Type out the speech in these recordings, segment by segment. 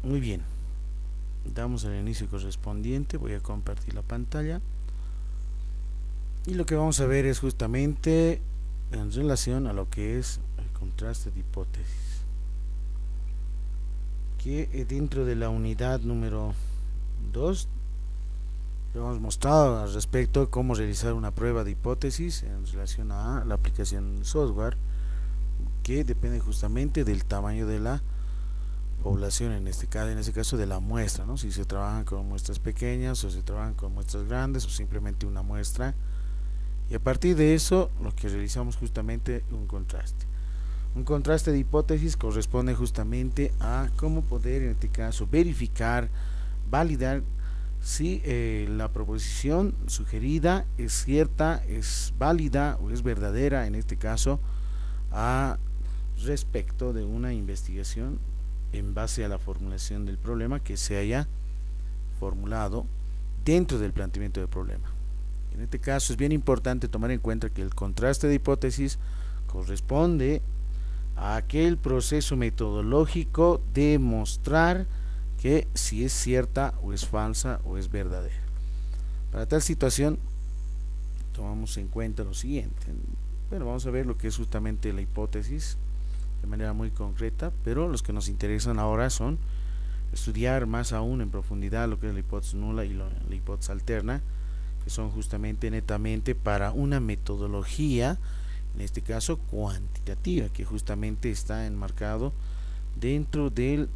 Muy bien, damos el inicio correspondiente. Voy a compartir la pantalla y lo que vamos a ver es justamente en relación a lo que es el contraste de hipótesis, que dentro de la unidad número 2 hemos mostrado al respecto de cómo realizar una prueba de hipótesis en relación a la aplicación del software, que depende justamente del tamaño de la población, en este caso de la muestra, ¿no? Si se trabajan con muestras pequeñas o se trabajan con muestras grandes o simplemente una muestra, y a partir de eso lo que realizamos justamente un contraste de hipótesis corresponde justamente a cómo poder en este caso verificar, validar si la proposición sugerida es cierta, es válida o es verdadera en este caso a respecto de una investigación en base a la formulación del problema que se haya formulado dentro del planteamiento del problema. En este caso es bien importante tomar en cuenta que el contraste de hipótesis corresponde a aquel proceso metodológico de mostrar que si es cierta o es falsa o es verdadera. Para tal situación tomamos en cuenta lo siguiente. Bueno, vamos a ver lo que es justamente la hipótesis de manera muy concreta, pero los que nos interesan ahora son estudiar más aún en profundidad lo que es la hipótesis nula y la hipótesis alterna, que son justamente netamente para una metodología, en este caso cuantitativa, que justamente está enmarcado dentro del,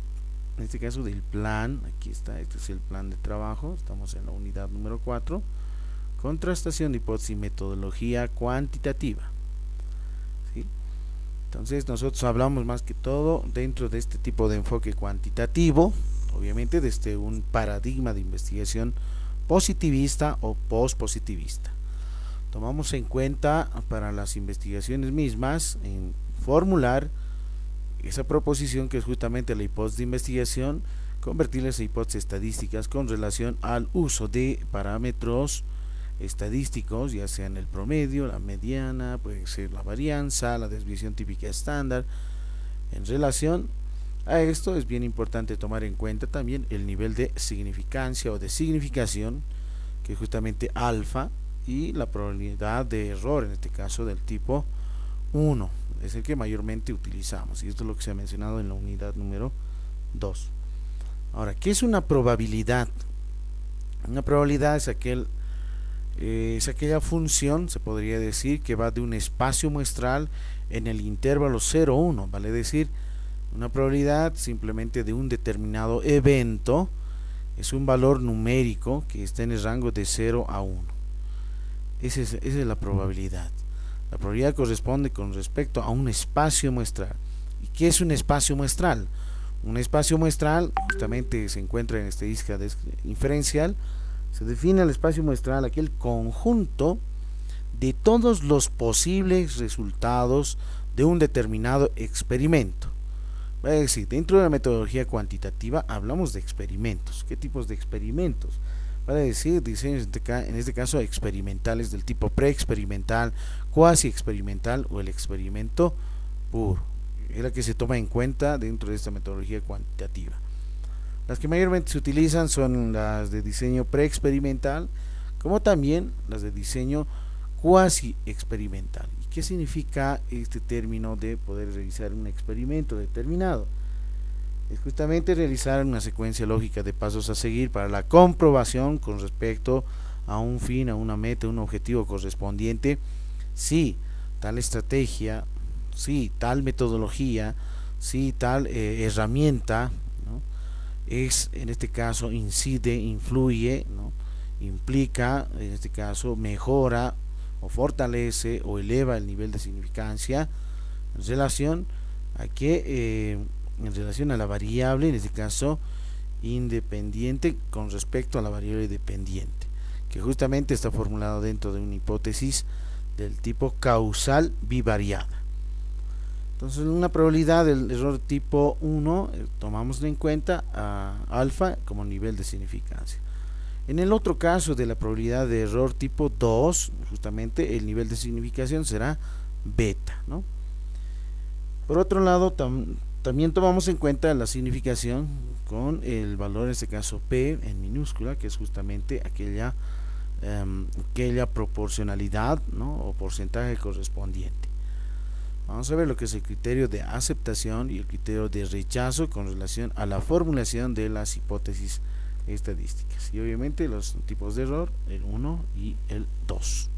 en este caso del plan. Aquí está, este es el plan de trabajo, estamos en la unidad número 4, contrastación de hipótesis y metodología cuantitativa, ¿sí? Entonces nosotros hablamos más que todo dentro de este tipo de enfoque cuantitativo, obviamente desde un paradigma de investigación positivista o postpositivista. Tomamos en cuenta para las investigaciones mismas en formular esa proposición que es justamente la hipótesis de investigación, convertirlas en hipótesis estadísticas con relación al uso de parámetros estadísticos, ya sean el promedio, la mediana, puede ser la varianza, la desviación típica estándar. En relación a esto es bien importante tomar en cuenta también el nivel de significancia o de significación, que es justamente alfa, y la probabilidad de error, en este caso del tipo 1, es el que mayormente utilizamos, y esto es lo que se ha mencionado en la unidad número 2. Ahora, ¿qué es una probabilidad? Una probabilidad es aquella función, se podría decir, que va de un espacio muestral en el intervalo 0,1, vale decir, una probabilidad simplemente de un determinado evento es un valor numérico que está en el rango de 0 a 1. Esa es la probabilidad. La probabilidad corresponde con respecto a un espacio muestral. ¿Y qué es un espacio muestral? Un espacio muestral justamente se encuentra en estadística inferencial. Se define el espacio muestral aquel conjunto de todos los posibles resultados de un determinado experimento. Es decir, dentro de la metodología cuantitativa hablamos de experimentos. ¿Qué tipos de experimentos? Vale decir, diseños en este caso experimentales del tipo preexperimental, cuasi experimental o el experimento puro. Es la que se toma en cuenta dentro de esta metodología cuantitativa. Las que mayormente se utilizan son las de diseño preexperimental, como también las de diseño cuasi experimental. ¿Y qué significa este término de poder realizar un experimento determinado? Es justamente realizar una secuencia lógica de pasos a seguir para la comprobación con respecto a un fin, a una meta, a un objetivo correspondiente, si tal estrategia, si tal metodología, si tal herramienta, ¿no?, es, en este caso, incide, influye, ¿no?, implica, en este caso, mejora o fortalece o eleva el nivel de significancia en relación a que en relación a la variable, en este caso independiente, con respecto a la variable dependiente, que justamente está formulado dentro de una hipótesis del tipo causal bivariada. Entonces, una probabilidad del error tipo 1 tomamos en cuenta a alfa como nivel de significancia. En el otro caso de la probabilidad de error tipo 2, justamente el nivel de significación será beta, ¿no? Por otro lado, también tomamos en cuenta la significación con el valor, en este caso P en minúscula, que es justamente aquella proporcionalidad, ¿no?, o porcentaje correspondiente. Vamos a ver lo que es el criterio de aceptación y el criterio de rechazo con relación a la formulación de las hipótesis estadísticas, y obviamente los tipos de error, el 1 y el 2.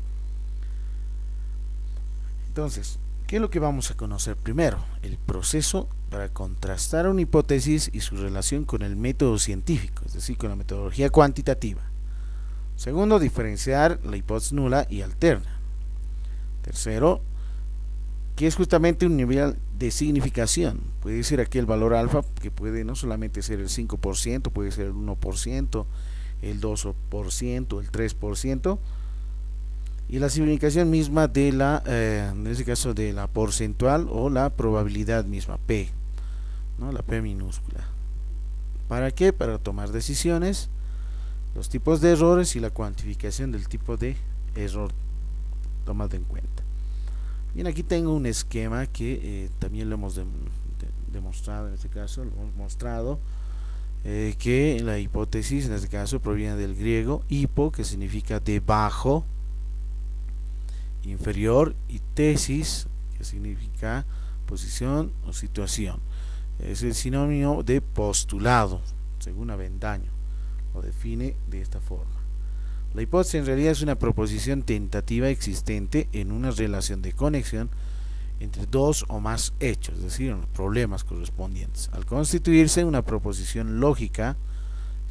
Entonces, ¿qué es lo que vamos a conocer primero? El proceso para contrastar una hipótesis y su relación con el método científico, es decir, con la metodología cuantitativa. Segundo, diferenciar la hipótesis nula y alterna. Tercero, que es justamente un nivel de significación. Puede ser aquí el valor alfa, que puede no solamente ser el 5%, puede ser el 1%, el 2%, el 3%, y la significación misma de la, en este caso, de la porcentual o la probabilidad misma, P, ¿no?, la P minúscula. ¿Para qué? Para tomar decisiones, los tipos de errores y la cuantificación del tipo de error tomado en cuenta. Bien, aquí tengo un esquema que también lo hemos demostrado, en este caso lo hemos mostrado, que la hipótesis en este caso proviene del griego hipo, que significa debajo, inferior, y tesis, que significa posición o situación. Es el sinónimo de postulado, según Avendaño lo define de esta forma. La hipótesis en realidad es una proposición tentativa existente en una relación de conexión entre dos o más hechos, es decir, en los problemas correspondientes, al constituirse una proposición lógica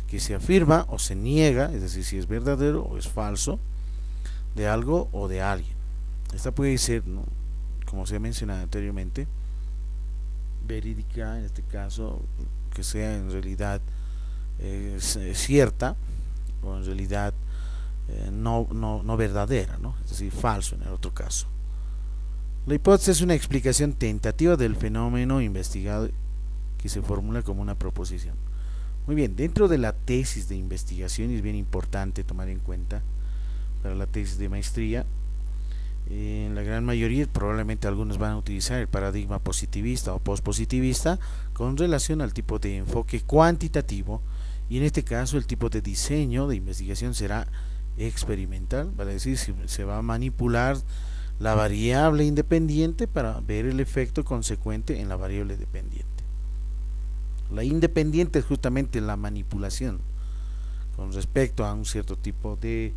que se afirma o se niega, es decir, si es verdadero o es falso, de algo o de alguien. Esta puede ser, ¿no?, como se ha mencionado anteriormente, verídica, en este caso, que sea en realidad cierta, o en realidad no verdadera, ¿no?, es decir, falso en el otro caso. La hipótesis es una explicación tentativa del fenómeno investigado que se formula como una proposición. Muy bien, dentro de la tesis de investigación, y es bien importante tomar en cuenta para la tesis de maestría, en la gran mayoría, probablemente algunos van a utilizar el paradigma positivista o postpositivista con relación al tipo de enfoque cuantitativo, y en este caso el tipo de diseño de investigación será experimental, vale decir, se va a manipular la variable independiente para ver el efecto consecuente en la variable dependiente. La independiente es justamente la manipulación con respecto a un cierto tipo de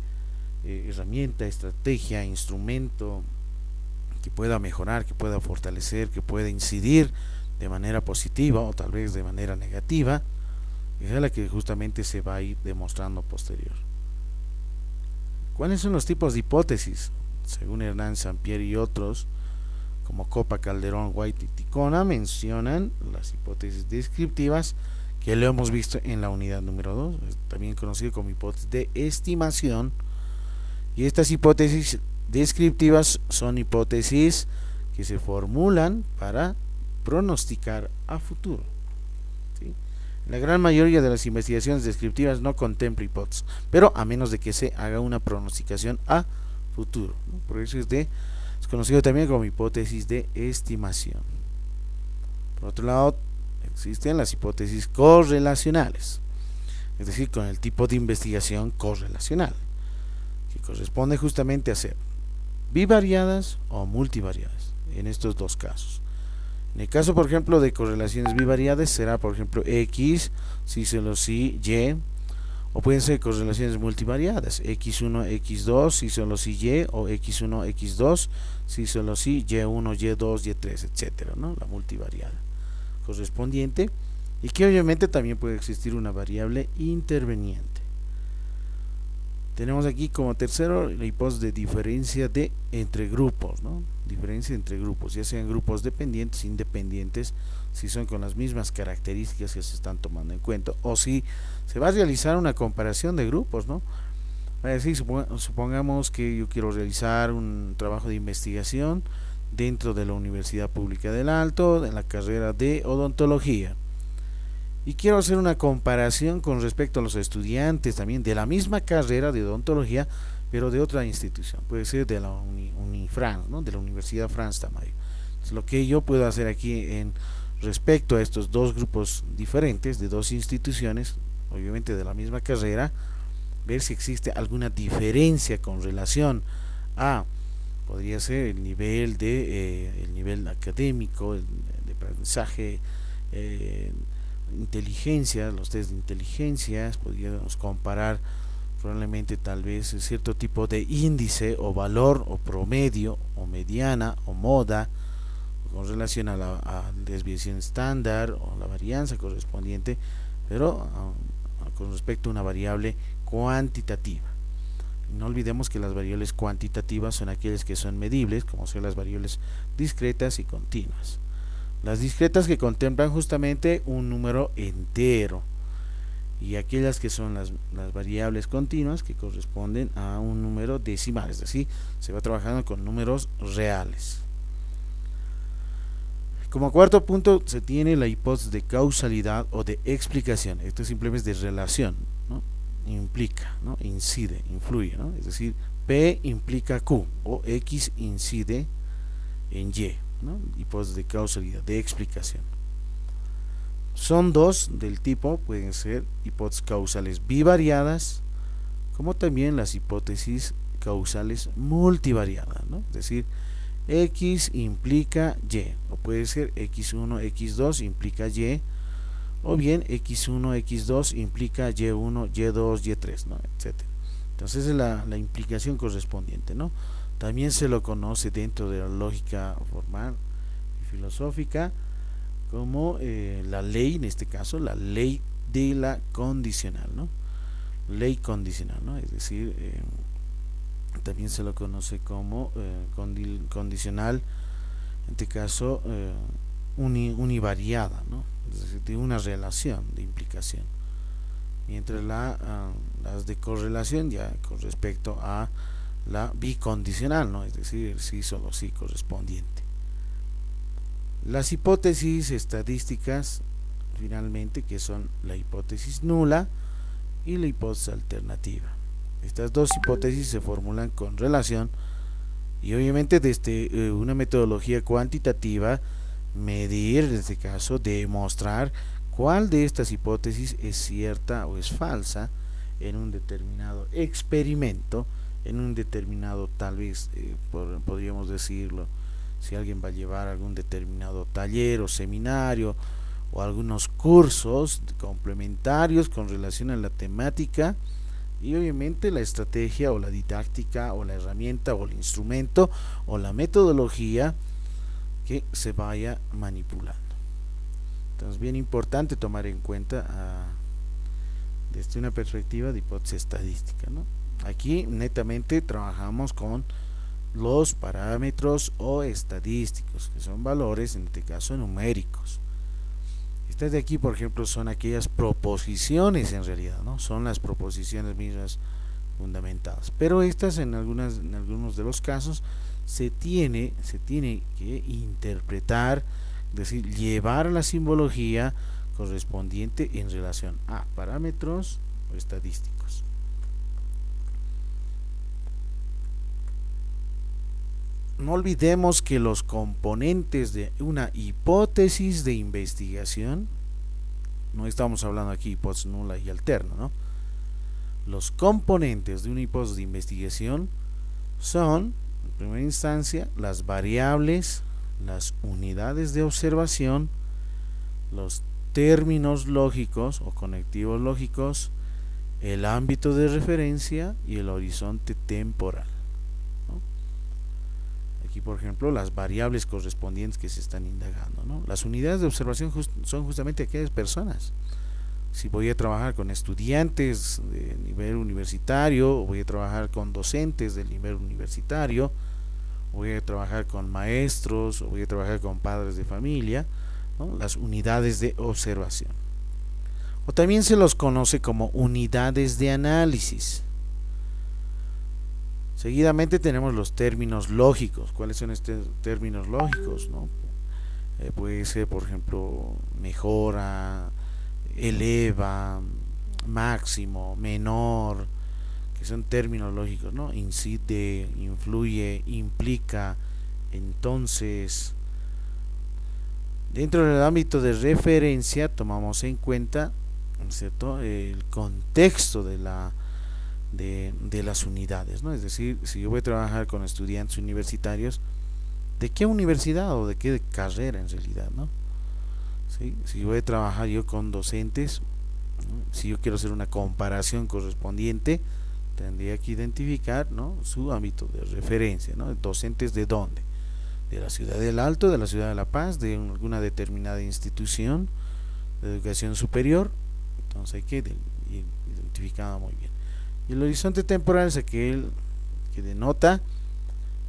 herramienta, estrategia, instrumento que pueda mejorar, que pueda fortalecer, que pueda incidir de manera positiva o tal vez de manera negativa, es la que justamente se va a ir demostrando posterior. ¿Cuáles son los tipos de hipótesis? Según Hernán Sampier y otros, como Copa, Calderón, White y Ticona, mencionan las hipótesis descriptivas, que lo hemos visto en la unidad número 2, también conocido como hipótesis de estimación. Y estas hipótesis descriptivas son hipótesis que se formulan para pronosticar a futuro, ¿sí? La gran mayoría de las investigaciones descriptivas no contempla hipótesis, pero a menos de que se haga una pronosticación a futuro, ¿no? Por eso es conocido también como hipótesis de estimación. Por otro lado, existen las hipótesis correlacionales, es decir, con el tipo de investigación correlacional, que corresponde justamente a ser bivariadas o multivariadas en estos dos casos. En el caso, por ejemplo, de correlaciones bivariadas, será, por ejemplo, X, si solo si Y, o pueden ser correlaciones multivariadas, X1, X2, si solo si Y, o X1, X2, si solo si Y1, Y2, Y3, etcétera, ¿no?, la multivariada correspondiente, y que obviamente también puede existir una variable interveniente. Tenemos aquí como tercero la hipótesis de diferencia entre grupos, ¿no?, diferencia entre grupos, ya sean grupos dependientes, independientes, si son con las mismas características que se están tomando en cuenta, o si se va a realizar una comparación de grupos, ¿no? Es decir, supongamos que yo quiero realizar un trabajo de investigación dentro de la Universidad Pública del Alto, en la carrera de odontología, y quiero hacer una comparación con respecto a los estudiantes también de la misma carrera de odontología, pero de otra institución, puede ser de la Unifrance, ¿no?, de la Universidad France Tamayo. Entonces, lo que yo puedo hacer aquí en respecto a estos dos grupos diferentes de dos instituciones, obviamente de la misma carrera, ver si existe alguna diferencia con relación a, podría ser el nivel académico, el de aprendizaje, eh, inteligencia, los test de inteligencia, podríamos comparar probablemente tal vez cierto tipo de índice o valor o promedio o mediana o moda con relación a desviación estándar o la varianza correspondiente, pero con respecto a una variable cuantitativa. No olvidemos que las variables cuantitativas son aquellas que son medibles, como son las variables discretas y continuas. Las discretas que contemplan justamente un número entero, y aquellas que son las variables continuas que corresponden a un número decimal, es decir, se va trabajando con números reales. Como cuarto punto se tiene la hipótesis de causalidad o de explicación. Esto simplemente es de relación, ¿no? Implica, ¿no? Incide, influye, ¿no? Es decir, P implica Q o X incide en Y, ¿no? Hipótesis de causalidad, de explicación. Son dos del tipo, pueden ser hipótesis causales bivariadas, como también las hipótesis causales multivariadas, ¿no? Es decir, X implica Y, o puede ser X1, X2 implica Y, o bien X1, X2 implica Y1, Y2, Y3, ¿no? Etcétera. Entonces es la implicación correspondiente, ¿no? También se lo conoce dentro de la lógica formal y filosófica como la ley, en este caso, la ley de la condicional, ¿no? Ley condicional, ¿no? Es decir, también se lo conoce como condicional, en este caso, univariada, ¿no? Es decir, de una relación de implicación. Mientras las de correlación ya con respecto a la bicondicional, ¿no? Es decir, el sí solo sí correspondiente. Las hipótesis estadísticas, finalmente, que son la hipótesis nula y la hipótesis alternativa. Estas dos hipótesis se formulan con relación y obviamente desde una metodología cuantitativa medir, en este caso, demostrar cuál de estas hipótesis es cierta o es falsa en un determinado experimento, en un determinado, tal vez, podríamos decirlo, si alguien va a llevar algún determinado taller o seminario o algunos cursos complementarios con relación a la temática, y obviamente la estrategia o la didáctica o la herramienta o el instrumento o la metodología que se vaya manipulando. Entonces, bien importante tomar en cuenta desde una perspectiva de hipótesis estadística, ¿no? Aquí netamente trabajamos con los parámetros o estadísticos, que son valores, en este caso numéricos. Estas de aquí, por ejemplo, son aquellas proposiciones, en realidad, ¿no? Son las proposiciones mismas fundamentadas. Pero estas, en algunos de los casos, se tiene que interpretar, es decir, llevar la simbología correspondiente en relación a parámetros o estadísticos. No olvidemos que los componentes de una hipótesis de investigación, no estamos hablando aquí de hipótesis nula y alterna, ¿no? Los componentes de una hipótesis de investigación son, en primera instancia, las variables, las unidades de observación, los términos lógicos o conectivos lógicos, el ámbito de referencia y el horizonte temporal. Aquí, por ejemplo, las variables correspondientes que se están indagando, ¿no? Las unidades de observación son justamente aquellas personas. Si voy a trabajar con estudiantes de nivel universitario, o voy a trabajar con docentes del nivel universitario, o voy a trabajar con maestros, o voy a trabajar con padres de familia, ¿no? Las unidades de observación. O también se los conoce como unidades de análisis. Seguidamente tenemos los términos lógicos. ¿Cuáles son estos términos lógicos, no? Puede ser, por ejemplo, mejora, eleva, máximo, menor, que son términos lógicos, ¿no? Incide, influye, implica, entonces. Dentro del ámbito de referencia tomamos en cuenta, ¿no es cierto?, el contexto de las unidades, ¿no? Es decir, si yo voy a trabajar con estudiantes universitarios, ¿de qué universidad o de qué carrera en realidad, ¿no? ¿Sí? Si voy a trabajar yo con docentes, ¿no? Si yo quiero hacer una comparación correspondiente, tendría que identificar, ¿no?, su ámbito de referencia, ¿no? Docentes de dónde, de la ciudad del Alto, de la ciudad de La Paz, de alguna determinada institución de educación superior. Entonces hay que identificarlo muy bien. Y el horizonte temporal es aquel que denota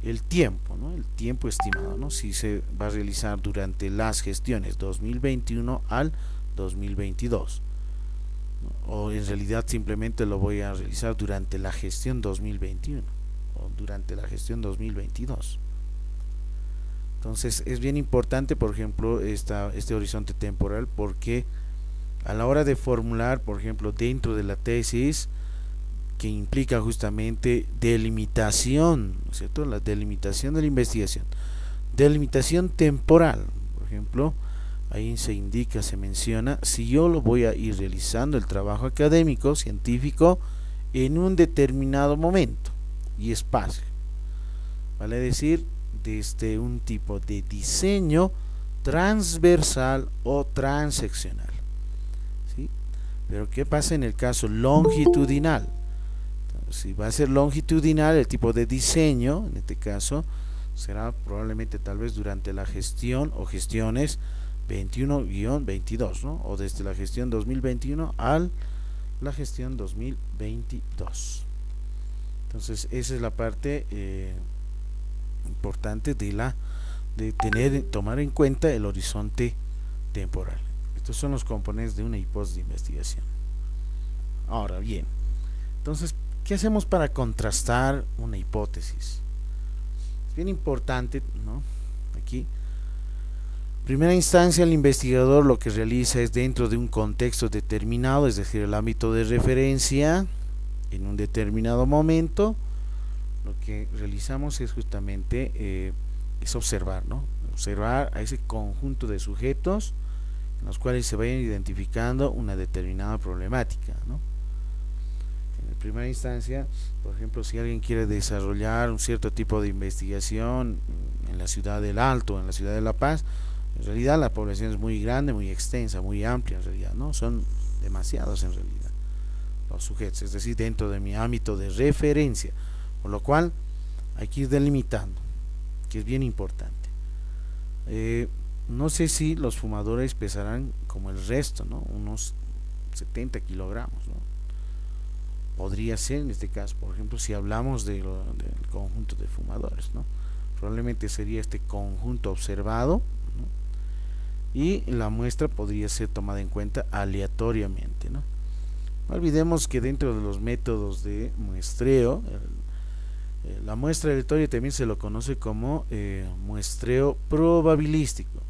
el tiempo, ¿no?, el tiempo estimado, ¿no?, si se va a realizar durante las gestiones 2021 al 2022, ¿no?, o en realidad simplemente lo voy a realizar durante la gestión 2021 o durante la gestión 2022. Entonces es bien importante, por ejemplo, este horizonte temporal, porque a la hora de formular, por ejemplo, dentro de la tesis, que implica justamente delimitación, ¿no es cierto?, la delimitación de la investigación, delimitación temporal, por ejemplo, ahí se indica, se menciona, si yo lo voy a ir realizando el trabajo académico, científico, en un determinado momento y espacio, vale decir, desde un tipo de diseño transversal o transeccional, ¿sí? Pero ¿qué pasa en el caso longitudinal? Si va a ser longitudinal, el tipo de diseño, en este caso, será probablemente tal vez durante la gestión o gestiones 21-22, ¿no?, o desde la gestión 2021 a la gestión 2022. Entonces esa es la parte importante de tomar en cuenta el horizonte temporal. Estos son los componentes de una hipótesis de investigación. Ahora bien, entonces, ¿qué hacemos para contrastar una hipótesis? Es bien importante, ¿no? Aquí, en primera instancia, el investigador lo que realiza es dentro de un contexto determinado, es decir, el ámbito de referencia, en un determinado momento, lo que realizamos es justamente es observar, ¿no? Observar a ese conjunto de sujetos en los cuales se vayan identificando una determinada problemática, ¿no? En primera instancia, por ejemplo, si alguien quiere desarrollar un cierto tipo de investigación en la ciudad del Alto, en la ciudad de La Paz, en realidad la población es muy grande, muy extensa, muy amplia en realidad, ¿no? Son demasiados en realidad los sujetos, es decir, dentro de mi ámbito de referencia, por lo cual hay que ir delimitando, que es bien importante. No sé si los fumadores pesarán como el resto, ¿no?, unos 70 kilogramos, ¿no? Podría ser en este caso, por ejemplo, si hablamos del conjunto de fumadores, ¿no? Probablemente sería este conjunto observado, ¿no?, y la muestra podría ser tomada en cuenta aleatoriamente, ¿no? No olvidemos que dentro de los métodos de muestreo, la muestra aleatoria también se lo conoce como muestreo probabilístico,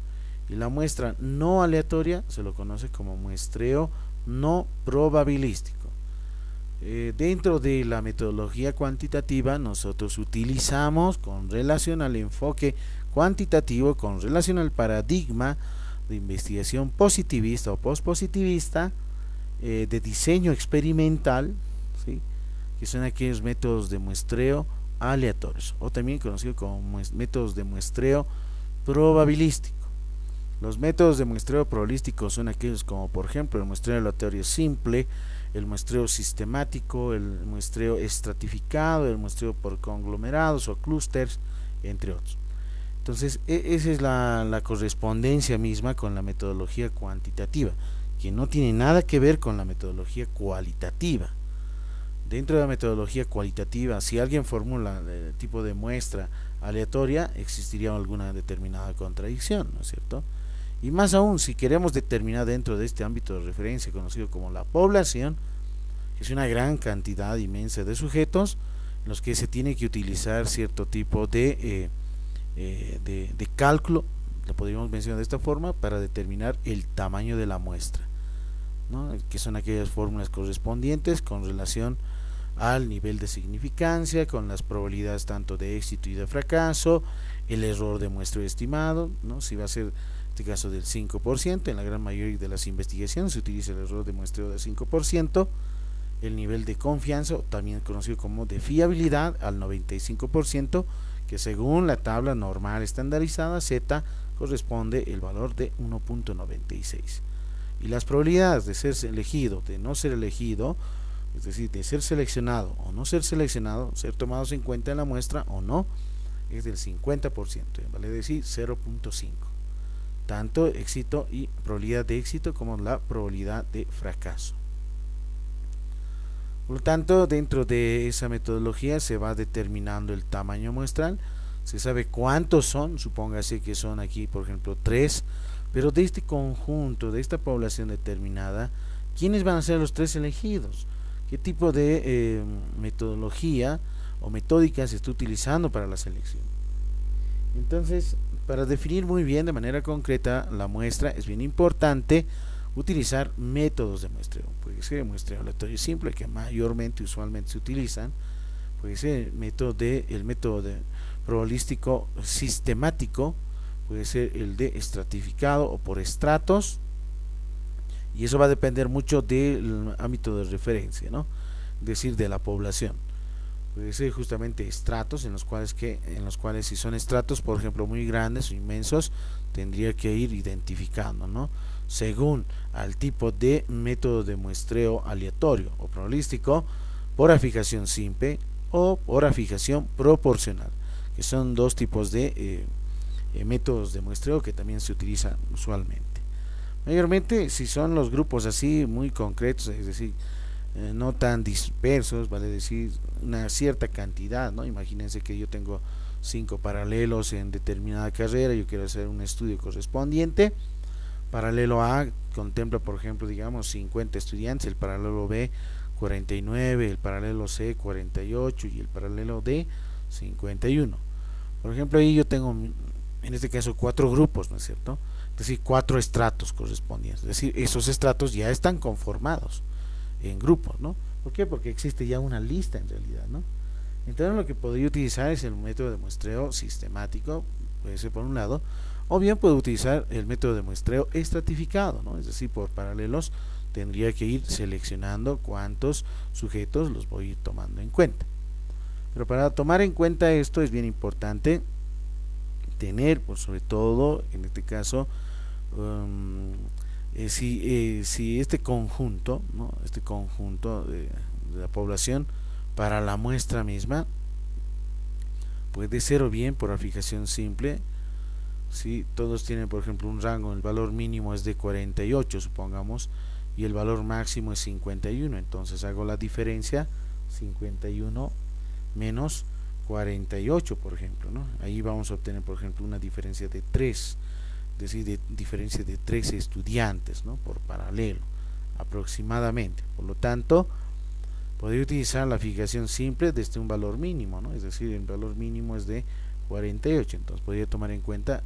y la muestra no aleatoria se lo conoce como muestreo no probabilístico. Dentro de la metodología cuantitativa, nosotros utilizamos, con relación al enfoque cuantitativo, con relación al paradigma de investigación positivista o postpositivista, de diseño experimental, ¿sí?, que son aquellos métodos de muestreo aleatorios, o también conocidos como métodos de muestreo probabilístico. Los métodos de muestreo probabilístico son aquellos como, por ejemplo, el muestreo aleatorio simple, el muestreo sistemático, el muestreo estratificado, el muestreo por conglomerados o clústeres, entre otros. Entonces, esa es la correspondencia misma con la metodología cuantitativa, que no tiene nada que ver con la metodología cualitativa. Dentro de la metodología cualitativa, si alguien formula el tipo de muestra aleatoria, existiría alguna determinada contradicción, ¿no es cierto? Y más aún, si queremos determinar dentro de este ámbito de referencia conocido como la población, que es una gran cantidad inmensa de sujetos, en los que se tiene que utilizar cierto tipo de cálculo, lo podríamos mencionar de esta forma, para determinar el tamaño de la muestra, ¿no?, que son aquellas fórmulas correspondientes con relación al nivel de significancia, con las probabilidades tanto de éxito y de fracaso, el error de muestreo estimado, ¿no?, si va a ser este caso del 5%, en la gran mayoría de las investigaciones se utiliza el error de muestreo del 5%, el nivel de confianza, también conocido como de fiabilidad, al 95%, que según la tabla normal estandarizada Z corresponde el valor de 1.96. Y las probabilidades de ser elegido, de no ser elegido, es decir, de ser seleccionado o no ser seleccionado, ser tomados en cuenta en la muestra o no, es del 50%, vale decir 0.5. Tanto éxito y probabilidad de éxito como la probabilidad de fracaso. Por lo tanto, dentro de esa metodología se va determinando el tamaño muestral, se sabe cuántos son, supóngase que son aquí, por ejemplo, 3, pero de este conjunto, de esta población determinada, ¿quiénes van a ser los 3 elegidos? ¿Qué tipo de metodología o metódica se está utilizando para la selección? Entonces, para definir muy bien de manera concreta la muestra, es bien importante utilizar métodos de muestreo. Puede ser el muestreo aleatorio simple, que mayormente, usualmente se utilizan. Puede ser el método probabilístico sistemático, puede ser el de estratificado o por estratos, y eso va a depender mucho del ámbito de referencia, ¿no? Es decir, de la población. Puede ser justamente estratos en los cuales si son estratos, por ejemplo, muy grandes o inmensos, tendría que ir identificando, ¿no? Según al tipo de método de muestreo aleatorio o probabilístico, por afijación simple o por afijación proporcional, que son dos tipos de métodos de muestreo que también se utilizan usualmente. Mayormente, si son los grupos así muy concretos, es decir, no tan dispersos, vale decir una cierta cantidad, ¿no? Imagínense que yo tengo 5 paralelos en determinada carrera, yo quiero hacer un estudio correspondiente. Paralelo A contempla, por ejemplo, digamos 50 estudiantes, el paralelo B 49, el paralelo C 48 y el paralelo D 51. Por ejemplo, ahí yo tengo en este caso 4 grupos, ¿no es cierto? Es decir, 4 estratos correspondientes, es decir, esos estratos ya están conformados en grupos, ¿no? ¿Por qué? Porque existe ya una lista en realidad, ¿no? Entonces lo que podría utilizar es el método de muestreo sistemático, puede ser por un lado, o bien puedo utilizar el método de muestreo estratificado, ¿no? Es decir, por paralelos tendría que ir seleccionando cuántos sujetos los voy a ir tomando en cuenta. Pero para tomar en cuenta esto es bien importante tener, pues, sobre todo en este caso, si este conjunto, ¿no? Este conjunto de la población para la muestra misma puede ser o bien por afijación simple, si todos tienen, por ejemplo, un rango, el valor mínimo es de 48, supongamos, y el valor máximo es 51, entonces hago la diferencia 51 menos 48, por ejemplo, ¿no? Ahí vamos a obtener, por ejemplo, una diferencia de 3, es decir, de diferencia de 13 estudiantes, ¿no? Por paralelo, aproximadamente. Por lo tanto, podría utilizar la fijación simple desde un valor mínimo, ¿no? Es decir, el valor mínimo es de 48, entonces podría tomar en cuenta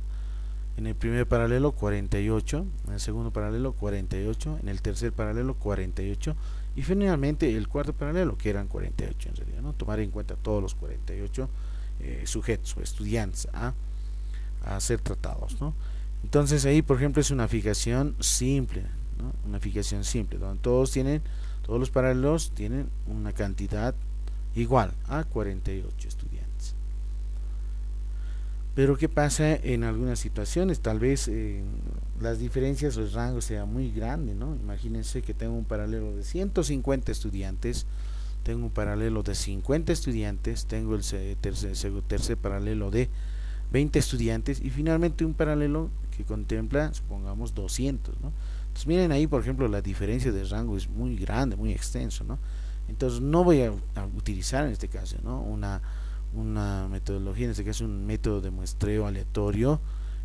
en el primer paralelo 48, en el segundo paralelo 48, en el tercer paralelo 48 y finalmente el cuarto paralelo, que eran 48 en realidad, ¿no? Tomar en cuenta todos los 48 sujetos o estudiantes a ser tratados, ¿no? Entonces ahí, por ejemplo, es una fijación simple, ¿no? Una fijación simple, donde todos los paralelos tienen una cantidad igual a 48 estudiantes. Pero ¿qué pasa en algunas situaciones? Tal vez las diferencias o el rango sea muy grande, ¿no? Imagínense que tengo un paralelo de 150 estudiantes, tengo un paralelo de 50 estudiantes, tengo el tercer paralelo de 20 estudiantes y finalmente un paralelo que contempla, supongamos, 200, ¿no? Entonces miren ahí, por ejemplo, la diferencia de rango es muy grande, muy extenso, ¿no? Entonces no voy a utilizar en este caso, ¿no? una metodología, en este caso un método de muestreo aleatorio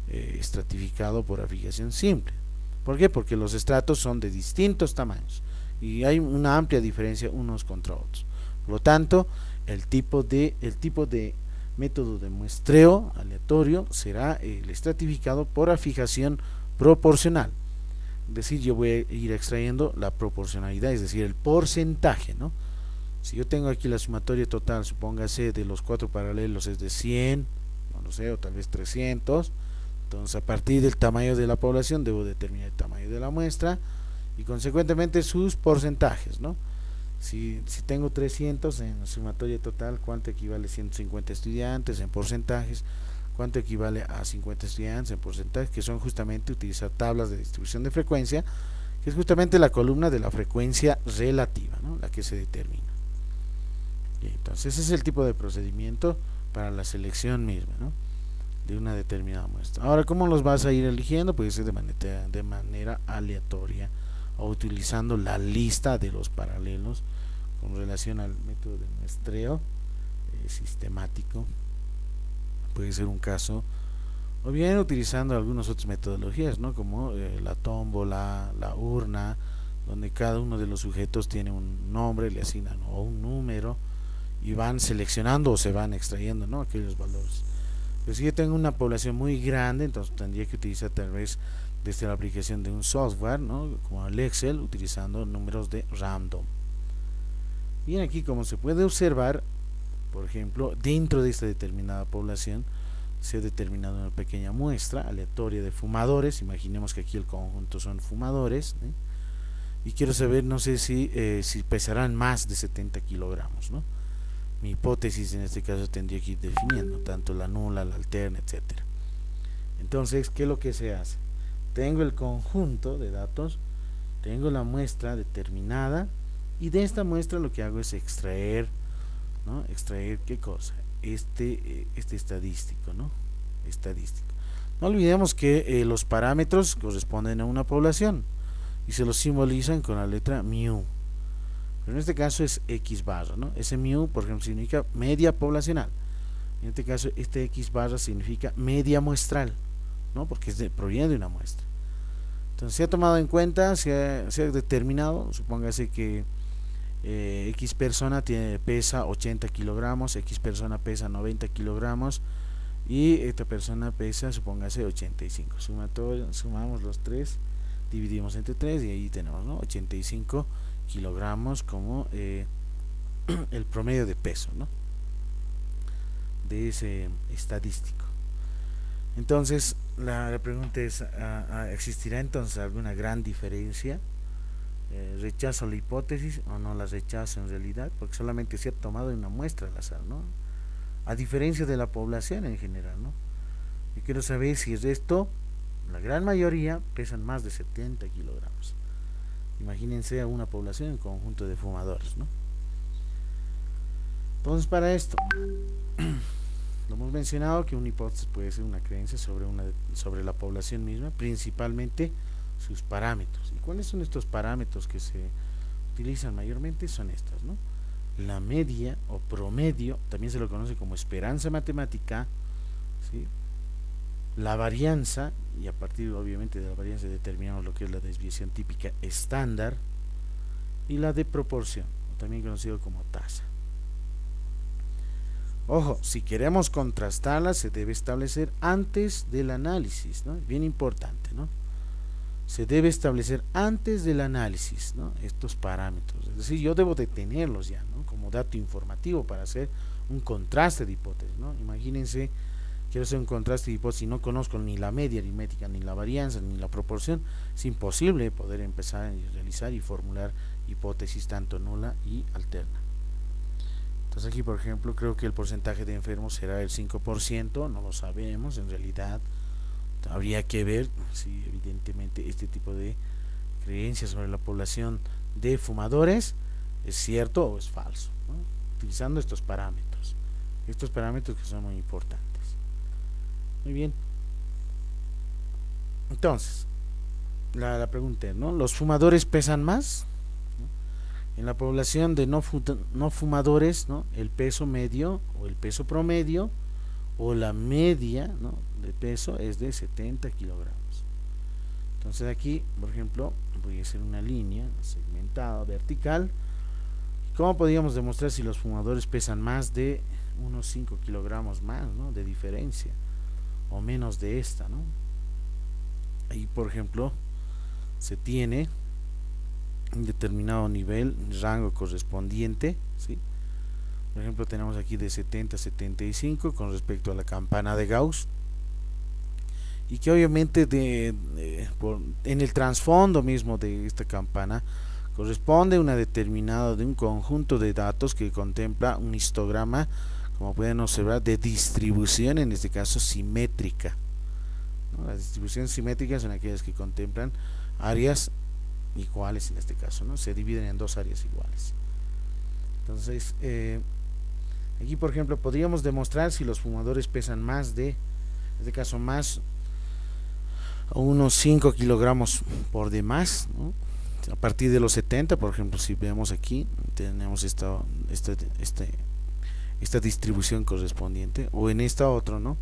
estratificado por afijación simple. ¿Por qué? Porque los estratos son de distintos tamaños y hay una amplia diferencia unos contra otros. Por lo tanto, el tipo de método de muestreo aleatorio será el estratificado por afijación proporcional. Es decir, yo voy a ir extrayendo la proporcionalidad, es decir, el porcentaje, ¿no? Si yo tengo aquí la sumatoria total, supóngase de los 4 paralelos es de 100, no lo sé, o tal vez 300, Entonces, a partir del tamaño de la población debo determinar el tamaño de la muestra y consecuentemente sus porcentajes, ¿no? Si tengo 300 en sumatoria total, ¿cuánto equivale a 150 estudiantes en porcentajes? ¿Cuánto equivale a 50 estudiantes en porcentajes? Que son justamente utilizar tablas de distribución de frecuencia, que es justamente la columna de la frecuencia relativa, ¿no? La que se determina. Y entonces ese es el tipo de procedimiento para la selección misma, ¿no? De una determinada muestra. Ahora, ¿cómo los vas a ir eligiendo? Puede ser de manera aleatoria o utilizando la lista de los paralelos con relación al método de muestreo sistemático. Puede ser un caso, o bien utilizando algunas otras metodologías, ¿no? Como la tómbola, la urna, donde cada uno de los sujetos tiene un nombre, le asignan o un número y van seleccionando o se van extrayendo, ¿no? Aquellos valores. Pero si yo tengo una población muy grande, entonces tendría que utilizar tal vez desde la aplicación de un software, ¿no? Como el Excel, utilizando números de random. Bien, aquí como se puede observar, por ejemplo, dentro de esta determinada población se ha determinado una pequeña muestra aleatoria de fumadores. Imaginemos que aquí el conjunto son fumadores, ¿eh? Y quiero saber, no sé si pesarán más de 70 kilogramos, ¿no? Mi hipótesis en este caso tendría que ir definiendo tanto la nula, la alterna, etcétera. Entonces, ¿qué es lo que se hace? Tengo el conjunto de datos, tengo la muestra determinada y de esta muestra lo que hago es extraer, ¿no? Extraer qué cosa, este estadístico, ¿no? Estadístico. No olvidemos que los parámetros corresponden a una población y se los simbolizan con la letra mu. Pero en este caso es x barra, ¿no? Ese mu, por ejemplo, significa media poblacional. En este caso, este x barra significa media muestral, ¿no? Porque proviene de una muestra. Entonces se ha tomado en cuenta, se ha determinado, supóngase que X persona pesa 80 kilogramos, X persona pesa 90 kilogramos y esta persona pesa, supóngase, 85. Sumamos los tres, dividimos entre 3 y ahí tenemos, ¿no? 85 kilogramos como el promedio de peso, ¿no? De ese estadístico. Entonces la pregunta es, ¿existirá entonces alguna gran diferencia? ¿Rechazo la hipótesis o no la rechazo en realidad? Porque solamente se ha tomado una muestra al azar, ¿no? A diferencia de la población en general, ¿no? Yo quiero saber si el resto, la gran mayoría, pesan más de 70 kilogramos. Imagínense a una población en conjunto de fumadores, ¿no? Entonces, para esto lo hemos mencionado que una hipótesis puede ser una creencia sobre la población misma, principalmente sus parámetros. ¿Y cuáles son estos parámetros que se utilizan mayormente? Son estos, ¿no? La media o promedio, también se lo conoce como esperanza matemática, ¿sí? La varianza, y a partir obviamente de la varianza determinamos lo que es la desviación típica estándar, y la de proporción, también conocido como tasa. Ojo, si queremos contrastarlas se debe establecer antes del análisis, ¿no? Bien importante, ¿no? Se debe establecer antes del análisis, ¿no? Estos parámetros, es decir, yo debo de tenerlos ya, ¿no? Como dato informativo para hacer un contraste de hipótesis, ¿no? Imagínense, quiero hacer un contraste de hipótesis y no conozco ni la media aritmética, ni la varianza, ni la proporción, es imposible poder empezar a realizar y formular hipótesis tanto nula y alterna. Entonces aquí, por ejemplo, creo que el porcentaje de enfermos será el 5%, no lo sabemos en realidad. Habría que ver si evidentemente este tipo de creencias sobre la población de fumadores es cierto o es falso, ¿no? Utilizando estos parámetros que son muy importantes. Muy bien. Entonces, la pregunta es, ¿no? ¿Los fumadores pesan más? En la población de no fumadores, ¿no? El peso medio o el peso promedio o la media, ¿no? de peso es de 70 kilogramos. Entonces aquí, por ejemplo, voy a hacer una línea segmentada vertical. ¿Cómo podríamos demostrar si los fumadores pesan más de unos 5 kilogramos más, ¿no? de diferencia o menos de esta, ¿no? Ahí, por ejemplo, se tiene un determinado nivel, rango correspondiente, ¿sí? Por ejemplo, tenemos aquí de 70 a 75 con respecto a la campana de Gauss. y que obviamente en el trasfondo mismo de esta campana corresponde a una determinada de un conjunto de datos que contempla un histograma, como pueden observar, de distribución, en este caso simétrica, ¿no? Las distribuciones simétricas son aquellas que contemplan áreas iguales, en este caso, ¿no? Se dividen en dos áreas iguales. Entonces, aquí por ejemplo podríamos demostrar si los fumadores pesan más de, en este caso más unos 5 kilogramos por demás, ¿no? A partir de los 70, por ejemplo, si vemos aquí, tenemos esta distribución correspondiente, o en esta otra, ¿no?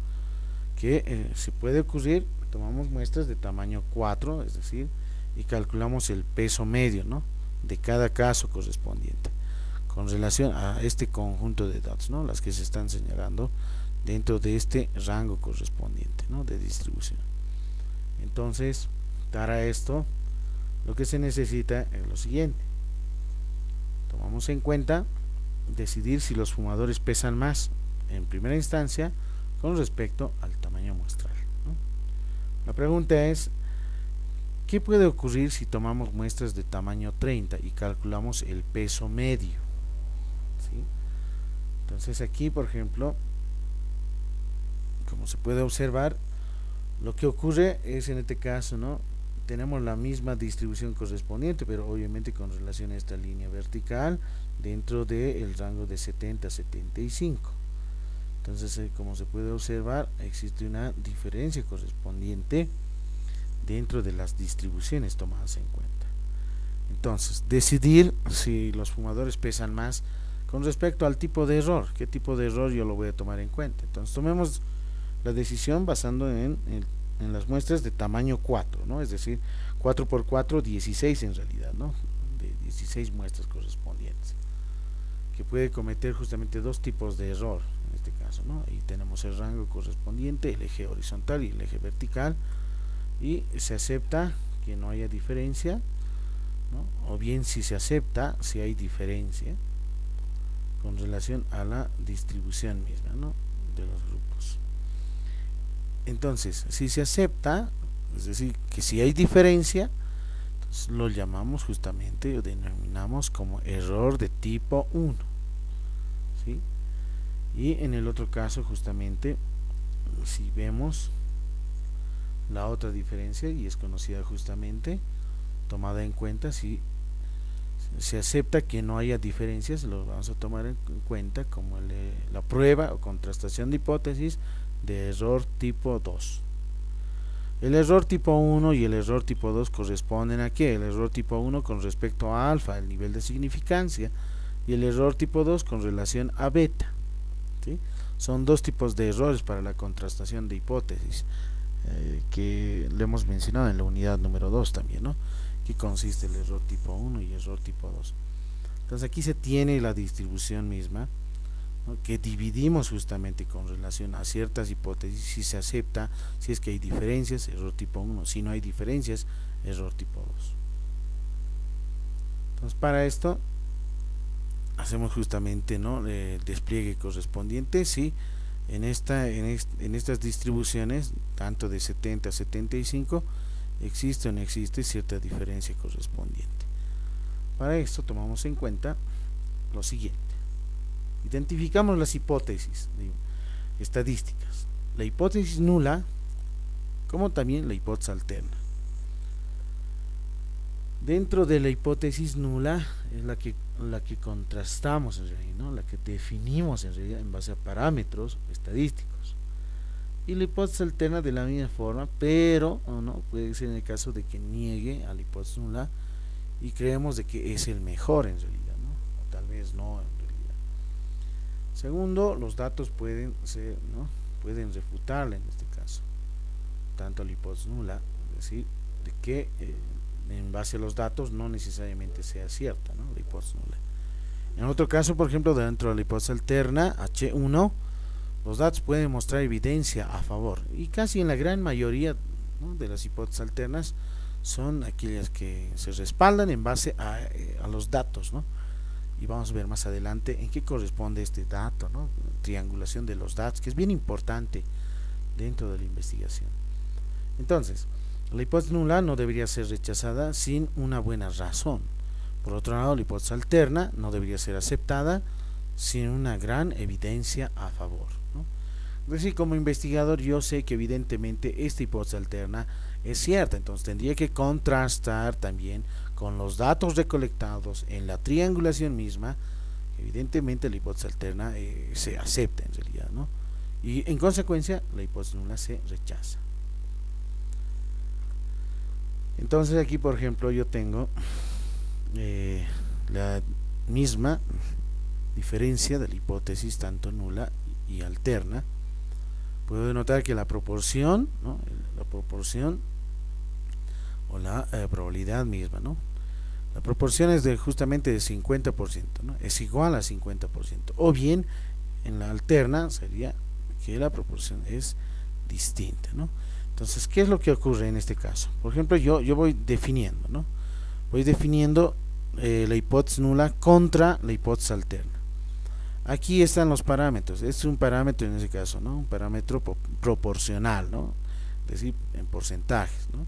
Que se puede ocurrir, tomamos muestras de tamaño 4, es decir, y calculamos el peso medio, ¿no? De cada caso correspondiente con relación a este conjunto de datos, ¿no? Las que se están señalando dentro de este rango correspondiente, ¿no? De distribución. Entonces, para esto, lo que se necesita es lo siguiente: tomamos en cuenta decidir si los fumadores pesan más en primera instancia con respecto al tamaño muestral, ¿no? La pregunta es: ¿qué puede ocurrir si tomamos muestras de tamaño 30 y calculamos el peso medio? ¿Sí? Entonces aquí, por ejemplo, como se puede observar, lo que ocurre es, en este caso, ¿no? Tenemos la misma distribución correspondiente, pero obviamente con relación a esta línea vertical dentro del rango de 70 a 75. Entonces, como se puede observar, existe una diferencia correspondiente dentro de las distribuciones tomadas en cuenta. Entonces, decidir si los fumadores pesan más con respecto al tipo de error. ¿Qué tipo de error yo lo voy a tomar en cuenta? Entonces, tomemos la decisión basando en las muestras de tamaño 4, ¿no? Es decir, 4 por 4, 16 en realidad, ¿no? De 16 muestras correspondientes, que puede cometer justamente dos tipos de error en este caso, ¿no? Ahí tenemos el rango correspondiente, el eje horizontal y el eje vertical, y se acepta que no haya diferencia, ¿no? O bien si se acepta si hay diferencia con relación a la distribución misma, ¿no? De los grupos. Entonces, si se acepta, es decir, que si hay diferencia, entonces lo llamamos justamente o denominamos como error de tipo 1, ¿sí? Y en el otro caso, justamente, si vemos la otra diferencia, y es conocida justamente, tomada en cuenta, si se acepta que no haya diferencias, lo vamos a tomar en cuenta como la prueba o contrastación de hipótesis de error tipo 2. El error tipo 1 y el error tipo 2 corresponden a ¿qué? El error tipo 1 con respecto a alfa, el nivel de significancia, y el error tipo 2 con relación a beta, ¿sí? Son dos tipos de errores para la contrastación de hipótesis, que lo hemos mencionado en la unidad número 2 también, ¿no? Que consiste el error tipo 1 y error tipo 2. Entonces aquí se tiene la distribución misma, ¿no? Que dividimos justamente con relación a ciertas hipótesis. Si se acepta, si es que hay diferencias, error tipo 1; si no hay diferencias, error tipo 2. Entonces, para esto hacemos justamente, ¿no? El despliegue correspondiente. Si en estas distribuciones, tanto de 70 a 75, existe o no existe cierta diferencia correspondiente. Para esto tomamos en cuenta lo siguiente: identificamos las hipótesis estadísticas, la hipótesis nula como también la hipótesis alterna. Dentro de la hipótesis nula es la que contrastamos en realidad, ¿no? La que definimos en realidad en base a parámetros estadísticos. Y la hipótesis alterna de la misma forma, pero no puede ser en el caso de que niegue a la hipótesis nula y creemos de que es el mejor en realidad, ¿no? O tal vez no en realidad. Segundo, los datos pueden ser, ¿no? Pueden refutarla en este caso, tanto la hipótesis nula, es decir, de que en base a los datos no necesariamente sea cierta, ¿no? La hipótesis nula. En otro caso, por ejemplo, dentro de la hipótesis alterna H1, los datos pueden mostrar evidencia a favor, y casi en la gran mayoría, ¿no? De las hipótesis alternas son aquellas que se respaldan en base a los datos, ¿no? Y vamos a ver más adelante en qué corresponde este dato, ¿no? Triangulación de los datos, que es bien importante dentro de la investigación. Entonces, la hipótesis nula no debería ser rechazada sin una buena razón. Por otro lado, la hipótesis alterna no debería ser aceptada sin una gran evidencia a favor, ¿no? Es decir, como investigador yo sé que evidentemente esta hipótesis alterna es cierta, entonces tendría que contrastar también con los datos recolectados en la triangulación misma. Evidentemente la hipótesis alterna se acepta en realidad, ¿no? Y en consecuencia la hipótesis nula se rechaza. Entonces aquí por ejemplo yo tengo la misma diferencia de la hipótesis tanto nula y alterna. Puedo notar que la proporción, ¿no? La proporción o la probabilidad misma, ¿no? La proporción es justamente de 50%, ¿no? Es igual a 50%. O bien, en la alterna sería que la proporción es distinta, ¿no? Entonces, ¿qué es lo que ocurre en este caso? Por ejemplo, yo voy definiendo, ¿no? Voy definiendo la hipótesis nula contra la hipótesis alterna. Aquí están los parámetros. Este es un parámetro en ese caso, ¿no? Un parámetro proporcional, ¿no? Es decir, en porcentajes, ¿no?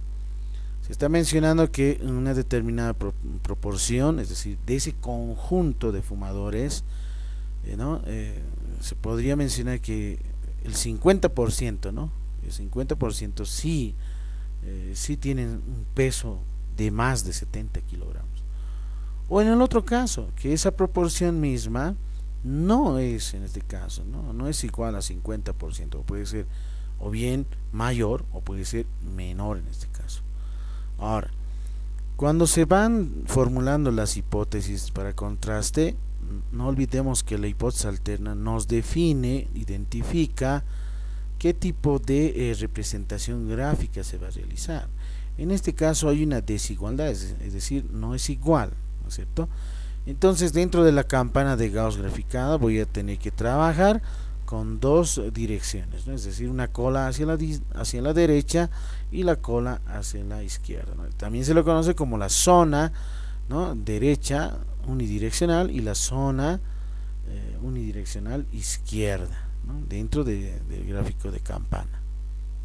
Se está mencionando que una determinada proporción, es decir, de ese conjunto de fumadores, ¿no? Se podría mencionar que el 50%, ¿no? El 50% sí, sí tienen un peso de más de 70 kilogramos. O en el otro caso, que esa proporción misma no es en este caso, no es igual a 50%, puede ser o bien mayor o puede ser menor en este caso. Ahora, cuando se van formulando las hipótesis para contraste, no olvidemos que la hipótesis alterna nos define, identifica qué tipo de representación gráfica se va a realizar. En este caso hay una desigualdad, es decir, no es igual, ¿no es cierto? Entonces, dentro de la campana de Gauss graficada voy a tener que trabajar con dos direcciones, ¿no? Es decir, una cola hacia la derecha y la cola hacia la izquierda, ¿no? También se lo conoce como la zona, ¿no? Derecha unidireccional y la zona unidireccional izquierda, ¿no? Dentro del gráfico de campana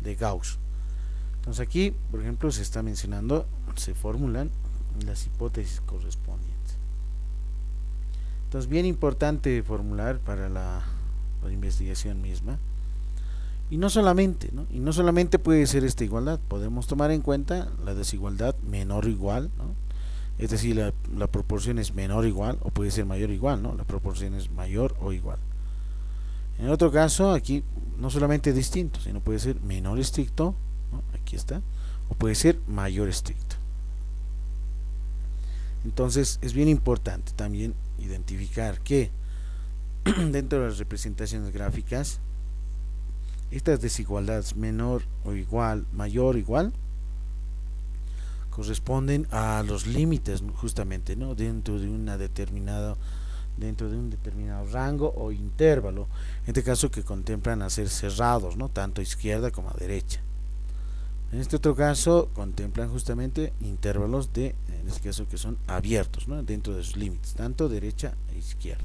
de Gauss. Entonces aquí, por ejemplo, se está mencionando, se formulan las hipótesis correspondientes. Entonces, bien importante formular para la investigación misma. Y no solamente, ¿no? Y no solamente puede ser esta igualdad, podemos tomar en cuenta la desigualdad menor o igual, ¿no? Es decir, la proporción es menor o igual, o puede ser mayor o igual, ¿no? La proporción es mayor o igual. En otro caso, aquí no solamente distinto, sino puede ser menor estricto, ¿no? Aquí está, o puede ser mayor estricto. Entonces es bien importante también identificar que dentro de las representaciones gráficas estas desigualdades menor o igual, mayor o igual corresponden a los límites justamente, ¿no? dentro de un determinado rango o intervalo, en este caso que contemplan a ser cerrados, ¿no? Tanto a izquierda como a derecha. En este otro caso contemplan justamente intervalos en este caso que son abiertos, ¿no? Dentro de sus límites, tanto derecha e izquierda.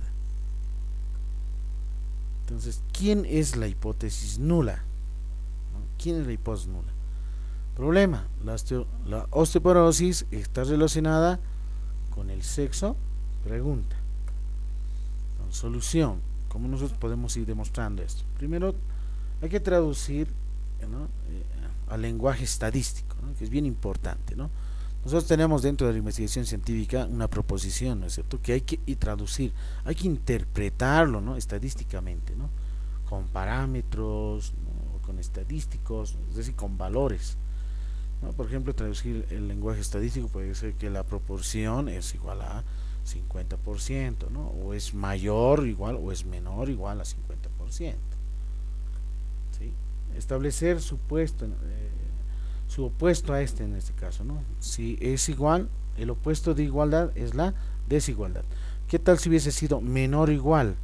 Entonces, ¿quién es la hipótesis nula? ¿No? ¿Quién es la hipótesis nula? Problema, la osteoporosis está relacionada con el sexo. Pregunta. Entonces, solución. ¿Cómo nosotros podemos ir demostrando esto? Primero, hay que traducir, ¿no? Al lenguaje estadístico, ¿no? Que es bien importante, ¿no? Nosotros tenemos dentro de la investigación científica una proposición, ¿no es cierto?, que hay que traducir, hay que interpretarlo, ¿no? Estadísticamente, ¿no? Con parámetros, ¿no? Con estadísticos, es decir, con valores, ¿no? Por ejemplo, traducir el lenguaje estadístico puede ser que la proporción es igual a 50%, ¿no? O es mayor igual o es menor igual a 50%. ¿Sí? Establecer su opuesto a este en este caso, ¿no? Si es igual, el opuesto de igualdad es la desigualdad. ¿Qué tal si hubiese sido menor o igual?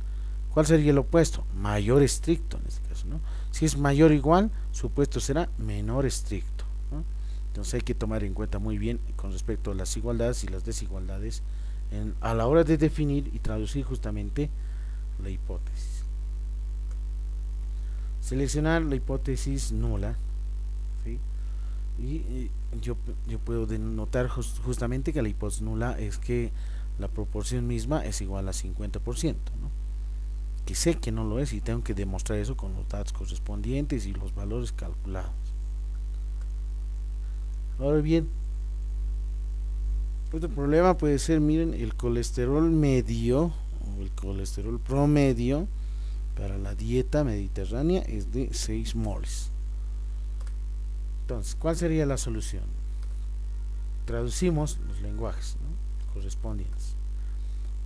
¿Cuál sería el opuesto? Mayor estricto en este caso, ¿no? Si es mayor o igual, su opuesto será menor estricto, ¿no? Entonces hay que tomar en cuenta muy bien con respecto a las igualdades y las desigualdades a la hora de definir y traducir justamente la hipótesis. Seleccionar la hipótesis nula, ¿sí? y yo puedo denotar justamente que la hipótesis nula es que la proporción misma es igual a 50%, ¿no? Que sé que no lo es y tengo que demostrar eso con los datos correspondientes y los valores calculados. Ahora bien, otro problema puede ser, miren, el colesterol medio o el colesterol promedio para la dieta mediterránea es de 6 moles. Entonces, ¿cuál sería la solución? Traducimos los lenguajes, ¿no?, correspondientes.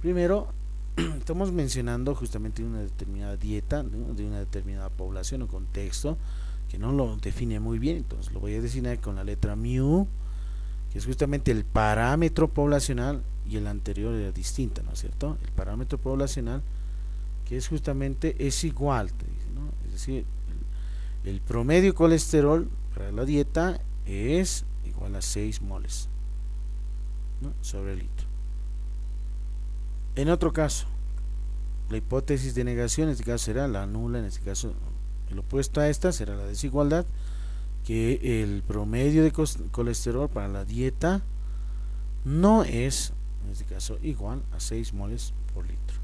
Primero, estamos mencionando justamente una determinada dieta, ¿no?, de una determinada población o contexto que no lo define muy bien, entonces lo voy a designar con la letra mu, que es justamente el parámetro poblacional, y el anterior era distinta, ¿no es cierto? El parámetro poblacional, que es justamente es igual, ¿no? Es decir, el promedio colesterol para la dieta es igual a 6 moles, ¿no?, sobre el litro. En otro caso, la hipótesis de negación en este caso será la nula, en este caso el opuesto a esta será la desigualdad, que el promedio de colesterol para la dieta no es, en este caso, igual a 6 moles por litro.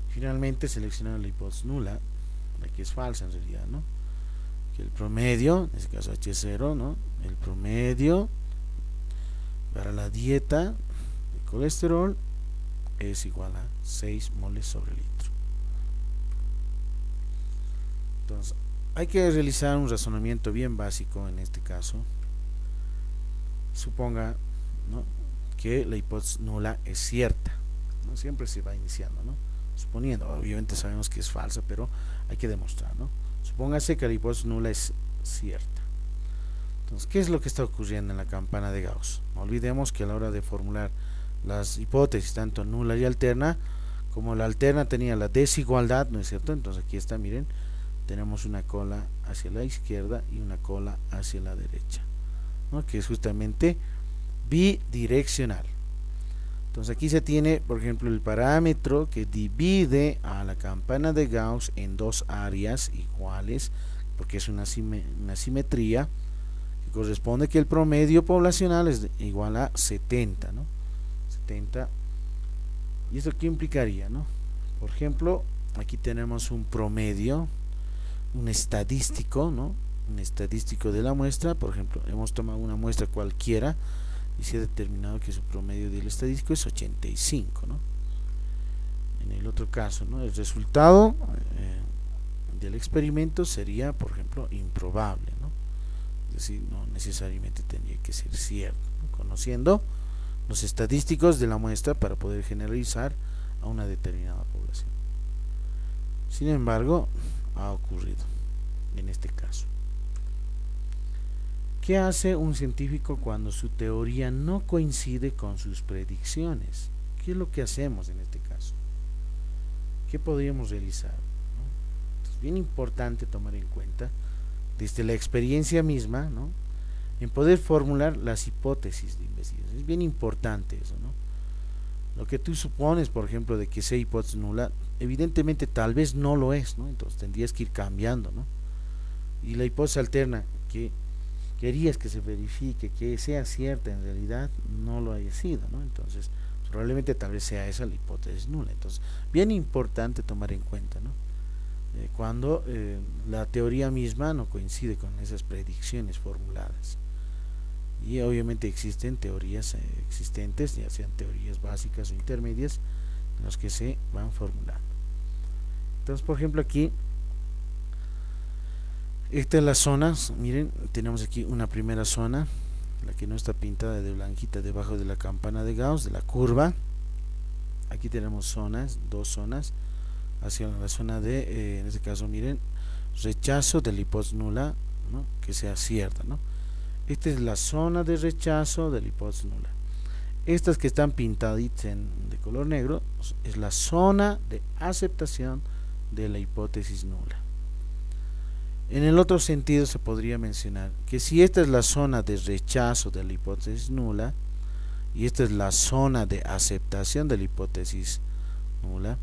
Finalmente seleccionar la hipótesis nula, la que es falsa en realidad, ¿no?, que el promedio, en este caso H0, ¿no?, el promedio para la dieta de colesterol es igual a 6 moles sobre litro. Entonces, hay que realizar un razonamiento bien básico en este caso. Suponga, ¿no?, que la hipótesis nula es cierta, ¿no? Siempre se va iniciando, ¿no?, suponiendo, obviamente sabemos que es falsa, pero hay que demostrar, ¿no? Supóngase que la hipótesis nula es cierta. Entonces, ¿qué es lo que está ocurriendo en la campana de Gauss? No olvidemos que a la hora de formular las hipótesis, tanto nula y alterna, como la alterna tenía la desigualdad, ¿no es cierto? Entonces aquí está, miren, tenemos una cola hacia la izquierda y una cola hacia la derecha, ¿no?, que es justamente bidireccional. Entonces aquí se tiene, por ejemplo, el parámetro que divide a la campana de Gauss en dos áreas iguales, porque es una simetría, que corresponde que el promedio poblacional es igual a 70, ¿no? 70. ¿Y esto qué implicaría, no? Por ejemplo, aquí tenemos un promedio, un estadístico, ¿no?, un estadístico de la muestra. Por ejemplo, hemos tomado una muestra cualquiera y se ha determinado que su promedio del estadístico es 85, ¿no? En el otro caso, ¿no?, el resultado del experimento sería, por ejemplo, improbable, ¿no? Es decir, no necesariamente tendría que ser cierto, ¿no?, conociendo los estadísticos de la muestra para poder generalizar a una determinada población. Sin embargo, ha ocurrido en este caso. ¿Qué hace un científico cuando su teoría no coincide con sus predicciones? ¿Qué es lo que hacemos en este caso? ¿Qué podríamos realizar, ¿no? Es bien importante tomar en cuenta desde la experiencia misma, ¿no?, en poder formular las hipótesis de investigación. Es bien importante eso, ¿no? Lo que tú supones, por ejemplo, de que sea hipótesis nula, evidentemente tal vez no lo es, ¿no? Entonces tendrías que ir cambiando, ¿no? Y la hipótesis alterna, que querías que se verifique, que sea cierta, en realidad no lo haya sido, ¿no? Entonces probablemente tal vez sea esa la hipótesis nula. Entonces, bien importante tomar en cuenta, ¿no?, cuando la teoría misma no coincide con esas predicciones formuladas. Y obviamente existen teorías existentes, ya sean teorías básicas o intermedias, en las que se van formulando. Entonces, por ejemplo, aquí esta es las zonas. Miren, tenemos aquí una primera zona, la que no está pintada de blanquita debajo de la campana de Gauss, de la curva. Aquí tenemos zonas, dos zonas, hacia la zona de, en este caso, miren, rechazo de la hipótesis nula, ¿no?, que sea cierta, ¿no? Esta es la zona de rechazo de la hipótesis nula. Estas que están pintaditas de color negro es la zona de aceptación de la hipótesis nula. En el otro sentido se podría mencionar que si esta es la zona de rechazo de la hipótesis nula y esta es la zona de aceptación de la hipótesis nula,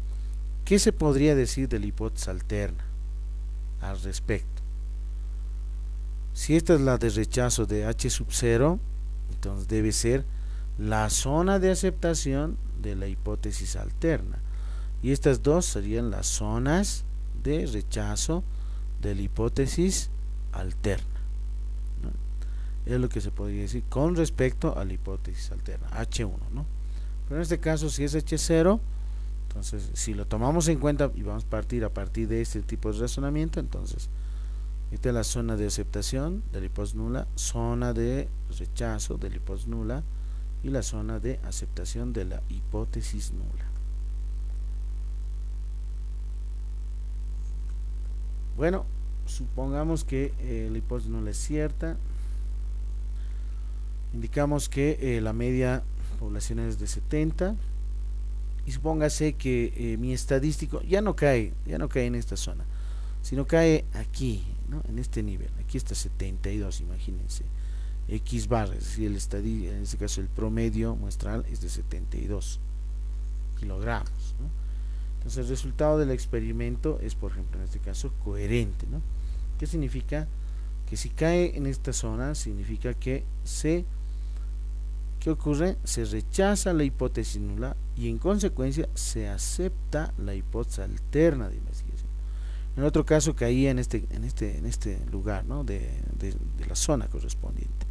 ¿qué se podría decir de la hipótesis alterna al respecto? Si esta es la de rechazo de H sub 0, entonces debe ser la zona de aceptación de la hipótesis alterna. Y estas dos serían las zonas de rechazo de la hipótesis alterna, ¿no? Es lo que se podría decir con respecto a la hipótesis alterna, H1, ¿no? Pero en este caso, si es H0, entonces si lo tomamos en cuenta y vamos a partir de este tipo de razonamiento, entonces esta es la zona de aceptación de la hipótesis nula, zona de rechazo de la hipótesis nula y la zona de aceptación de la hipótesis nula. Bueno, supongamos que la hipótesis nula es cierta. Indicamos que la media poblacional es de 70 y supóngase que mi estadístico ya no cae en esta zona, sino cae aquí, ¿no? En este nivel. Aquí está 72, imagínense, X barra, es decir, en este caso el promedio muestral es de 72 kilogramos, ¿no? Entonces el resultado del experimento es, por ejemplo, en este caso, coherente, ¿no? ¿Qué significa? Que si cae en esta zona, significa que ¿qué ocurre? Se rechaza la hipótesis nula y en consecuencia se acepta la hipótesis alterna de investigación. En otro caso caía en este lugar, ¿no? de la zona correspondiente.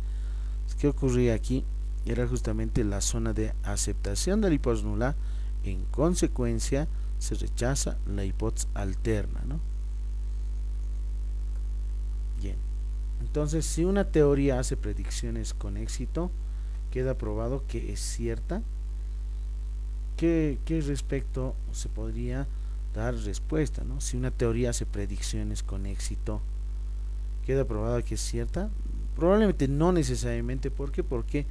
¿Qué ocurría aquí? Era justamente la zona de aceptación de la hipótesis nula, en consecuencia se rechaza la hipótesis alterna, ¿no? Bien, entonces si una teoría hace predicciones con éxito, queda probado que es cierta. ¿Qué respecto se podría dar respuesta, ¿no? Si una teoría hace predicciones con éxito, queda probado que es cierta. Probablemente no necesariamente. ¿Por qué? Porque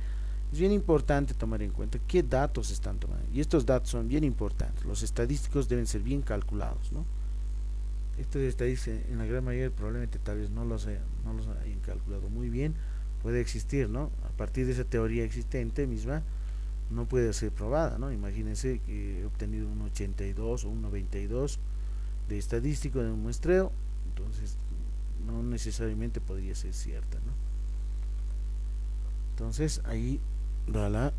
es bien importante tomar en cuenta qué datos están tomando, y estos datos son bien importantes. Los estadísticos deben ser bien calculados, ¿no? Estos estadísticos en la gran mayoría probablemente tal vez no los hayan calculado muy bien. Puede existir, ¿no? A partir de esa teoría existente misma no puede ser probada, ¿no? Imagínense que he obtenido un 82 o un 92 de estadístico de un muestreo, entonces no necesariamente podría ser cierta, ¿no? Entonces ahí da la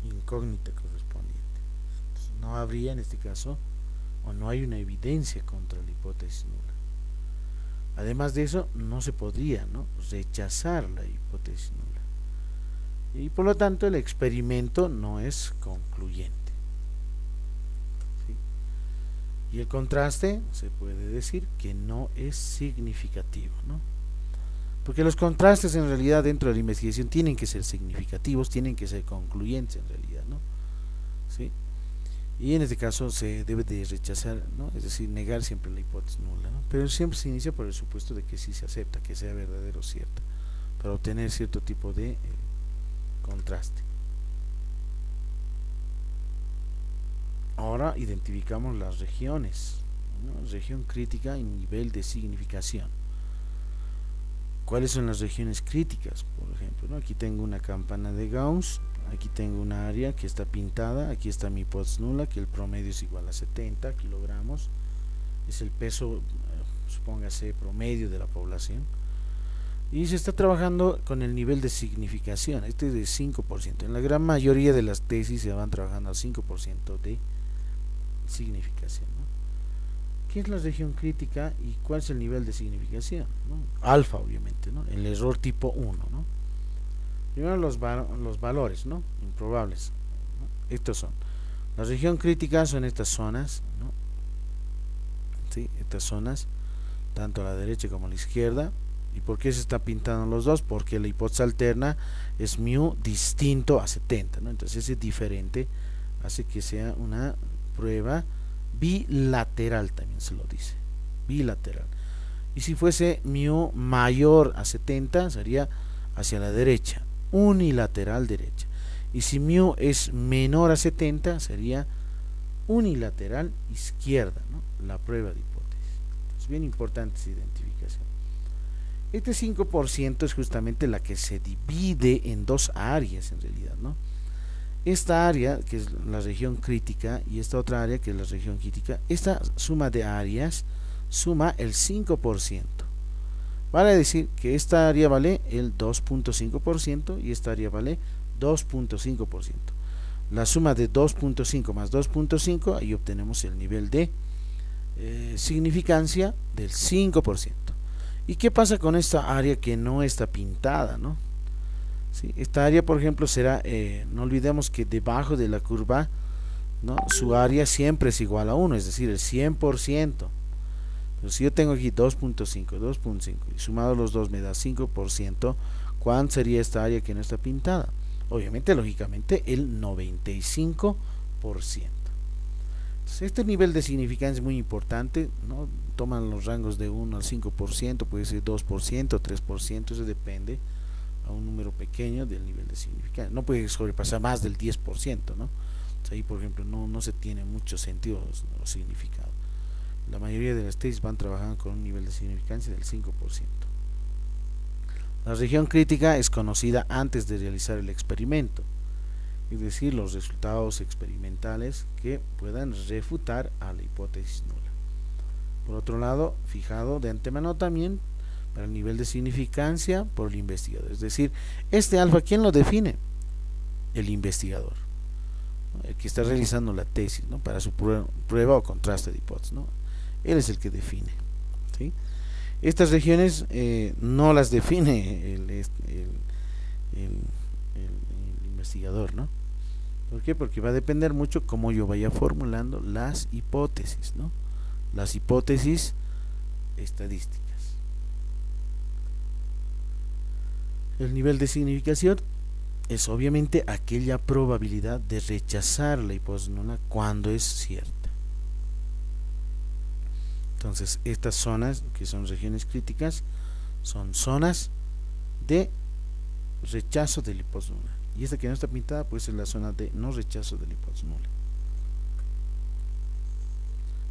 incógnita correspondiente. Entonces, no habría en este caso, o no hay una evidencia contra la hipótesis nula. Además de eso, no se podría, ¿no?, rechazar la hipótesis nula, y por lo tanto el experimento no es concluyente, ¿sí? Y el contraste se puede decir que no es significativo, ¿no? Porque los contrastes en realidad dentro de la investigación tienen que ser significativos, tienen que ser concluyentes en realidad, ¿no? ¿Sí? Y en este caso se debe de rechazar, ¿no? Es decir, negar siempre la hipótesis nula, ¿no? Pero siempre se inicia por el supuesto de que sí se acepta, que sea verdadero o cierta, para obtener cierto tipo de contraste. Ahora identificamos las regiones, ¿no? Región crítica y nivel de significación. ¿Cuáles son las regiones críticas? Por ejemplo, ¿no? Aquí tengo una campana de Gauss, aquí tengo una área que está pintada, aquí está mi hipótesis nula, que el promedio es igual a 70 kilogramos, es el peso, supóngase, promedio de la población, y se está trabajando con el nivel de significación, este es de 5%, en la gran mayoría de las tesis se van trabajando al 5% de significación, ¿no? ¿Qué es la región crítica y cuál es el nivel de significación, ¿no? Alfa, obviamente, ¿no? El error tipo 1, ¿no? Primero los valores, ¿no?, improbables, ¿no? Estos son, la región crítica son estas zonas, ¿no? ¿Sí? Estas zonas, tanto a la derecha como a la izquierda. ¿Y por qué se está pintando los dos? Porque la hipótesis alterna es mu distinto a 70, ¿no? Entonces ese diferente hace que sea una prueba bilateral, también se lo dice, bilateral. Y si fuese mu mayor a 70 sería hacia la derecha, unilateral derecha. Y si mu es menor a 70 sería unilateral izquierda, ¿no?, la prueba de hipótesis. Es bien importante esa identificación. Este 5% es justamente la que se divide en dos áreas en realidad, ¿no? Esta área, que es la región crítica, y esta otra área, que es la región crítica, esta suma de áreas suma el 5%. Vale decir que esta área vale el 2.5% y esta área vale 2.5%. La suma de 2.5 más 2.5, ahí obtenemos el nivel de significancia del 5%. ¿Y qué pasa con esta área que no está pintada, ¿no? ¿Sí? Esta área, por ejemplo, será, no olvidemos que debajo de la curva, ¿no?, su área siempre es igual a 1, es decir, el 100%. Pero si yo tengo aquí 2.5, 2.5 y sumado los dos me da 5%, ¿cuánto sería esta área que no está pintada? Obviamente, lógicamente, el 95%. Entonces, este nivel de significancia es muy importante, ¿no? Toman los rangos de 1 al 5%, puede ser 2%, 3%, eso depende a un número pequeño del nivel de significancia. No puede sobrepasar más del 10%, ¿no? Entonces, ahí, por ejemplo, no se tiene mucho sentido o significado. La mayoría de las tesis van trabajando con un nivel de significancia del 5%. La región crítica es conocida antes de realizar el experimento, es decir, los resultados experimentales que puedan refutar a la hipótesis nula. Por otro lado, fijado de antemano también para el nivel de significancia por el investigador, es decir, este alfa, ¿quién lo define? El investigador, ¿no?, el que está realizando la tesis, ¿no?, para su prueba o contraste de hipótesis, ¿no? Él es el que define, ¿sí? Estas regiones no las define el investigador, ¿no? ¿Por qué? Porque va a depender mucho cómo yo vaya formulando las hipótesis, ¿no? Las hipótesis estadísticas. El nivel de significación es obviamente aquella probabilidad de rechazar la hipótesis nula cuando es cierta. Entonces, estas zonas, que son regiones críticas, son zonas de rechazo de la hipótesis nula. Y esta que no está pintada puede ser la zona de no rechazo de la hipótesis nula.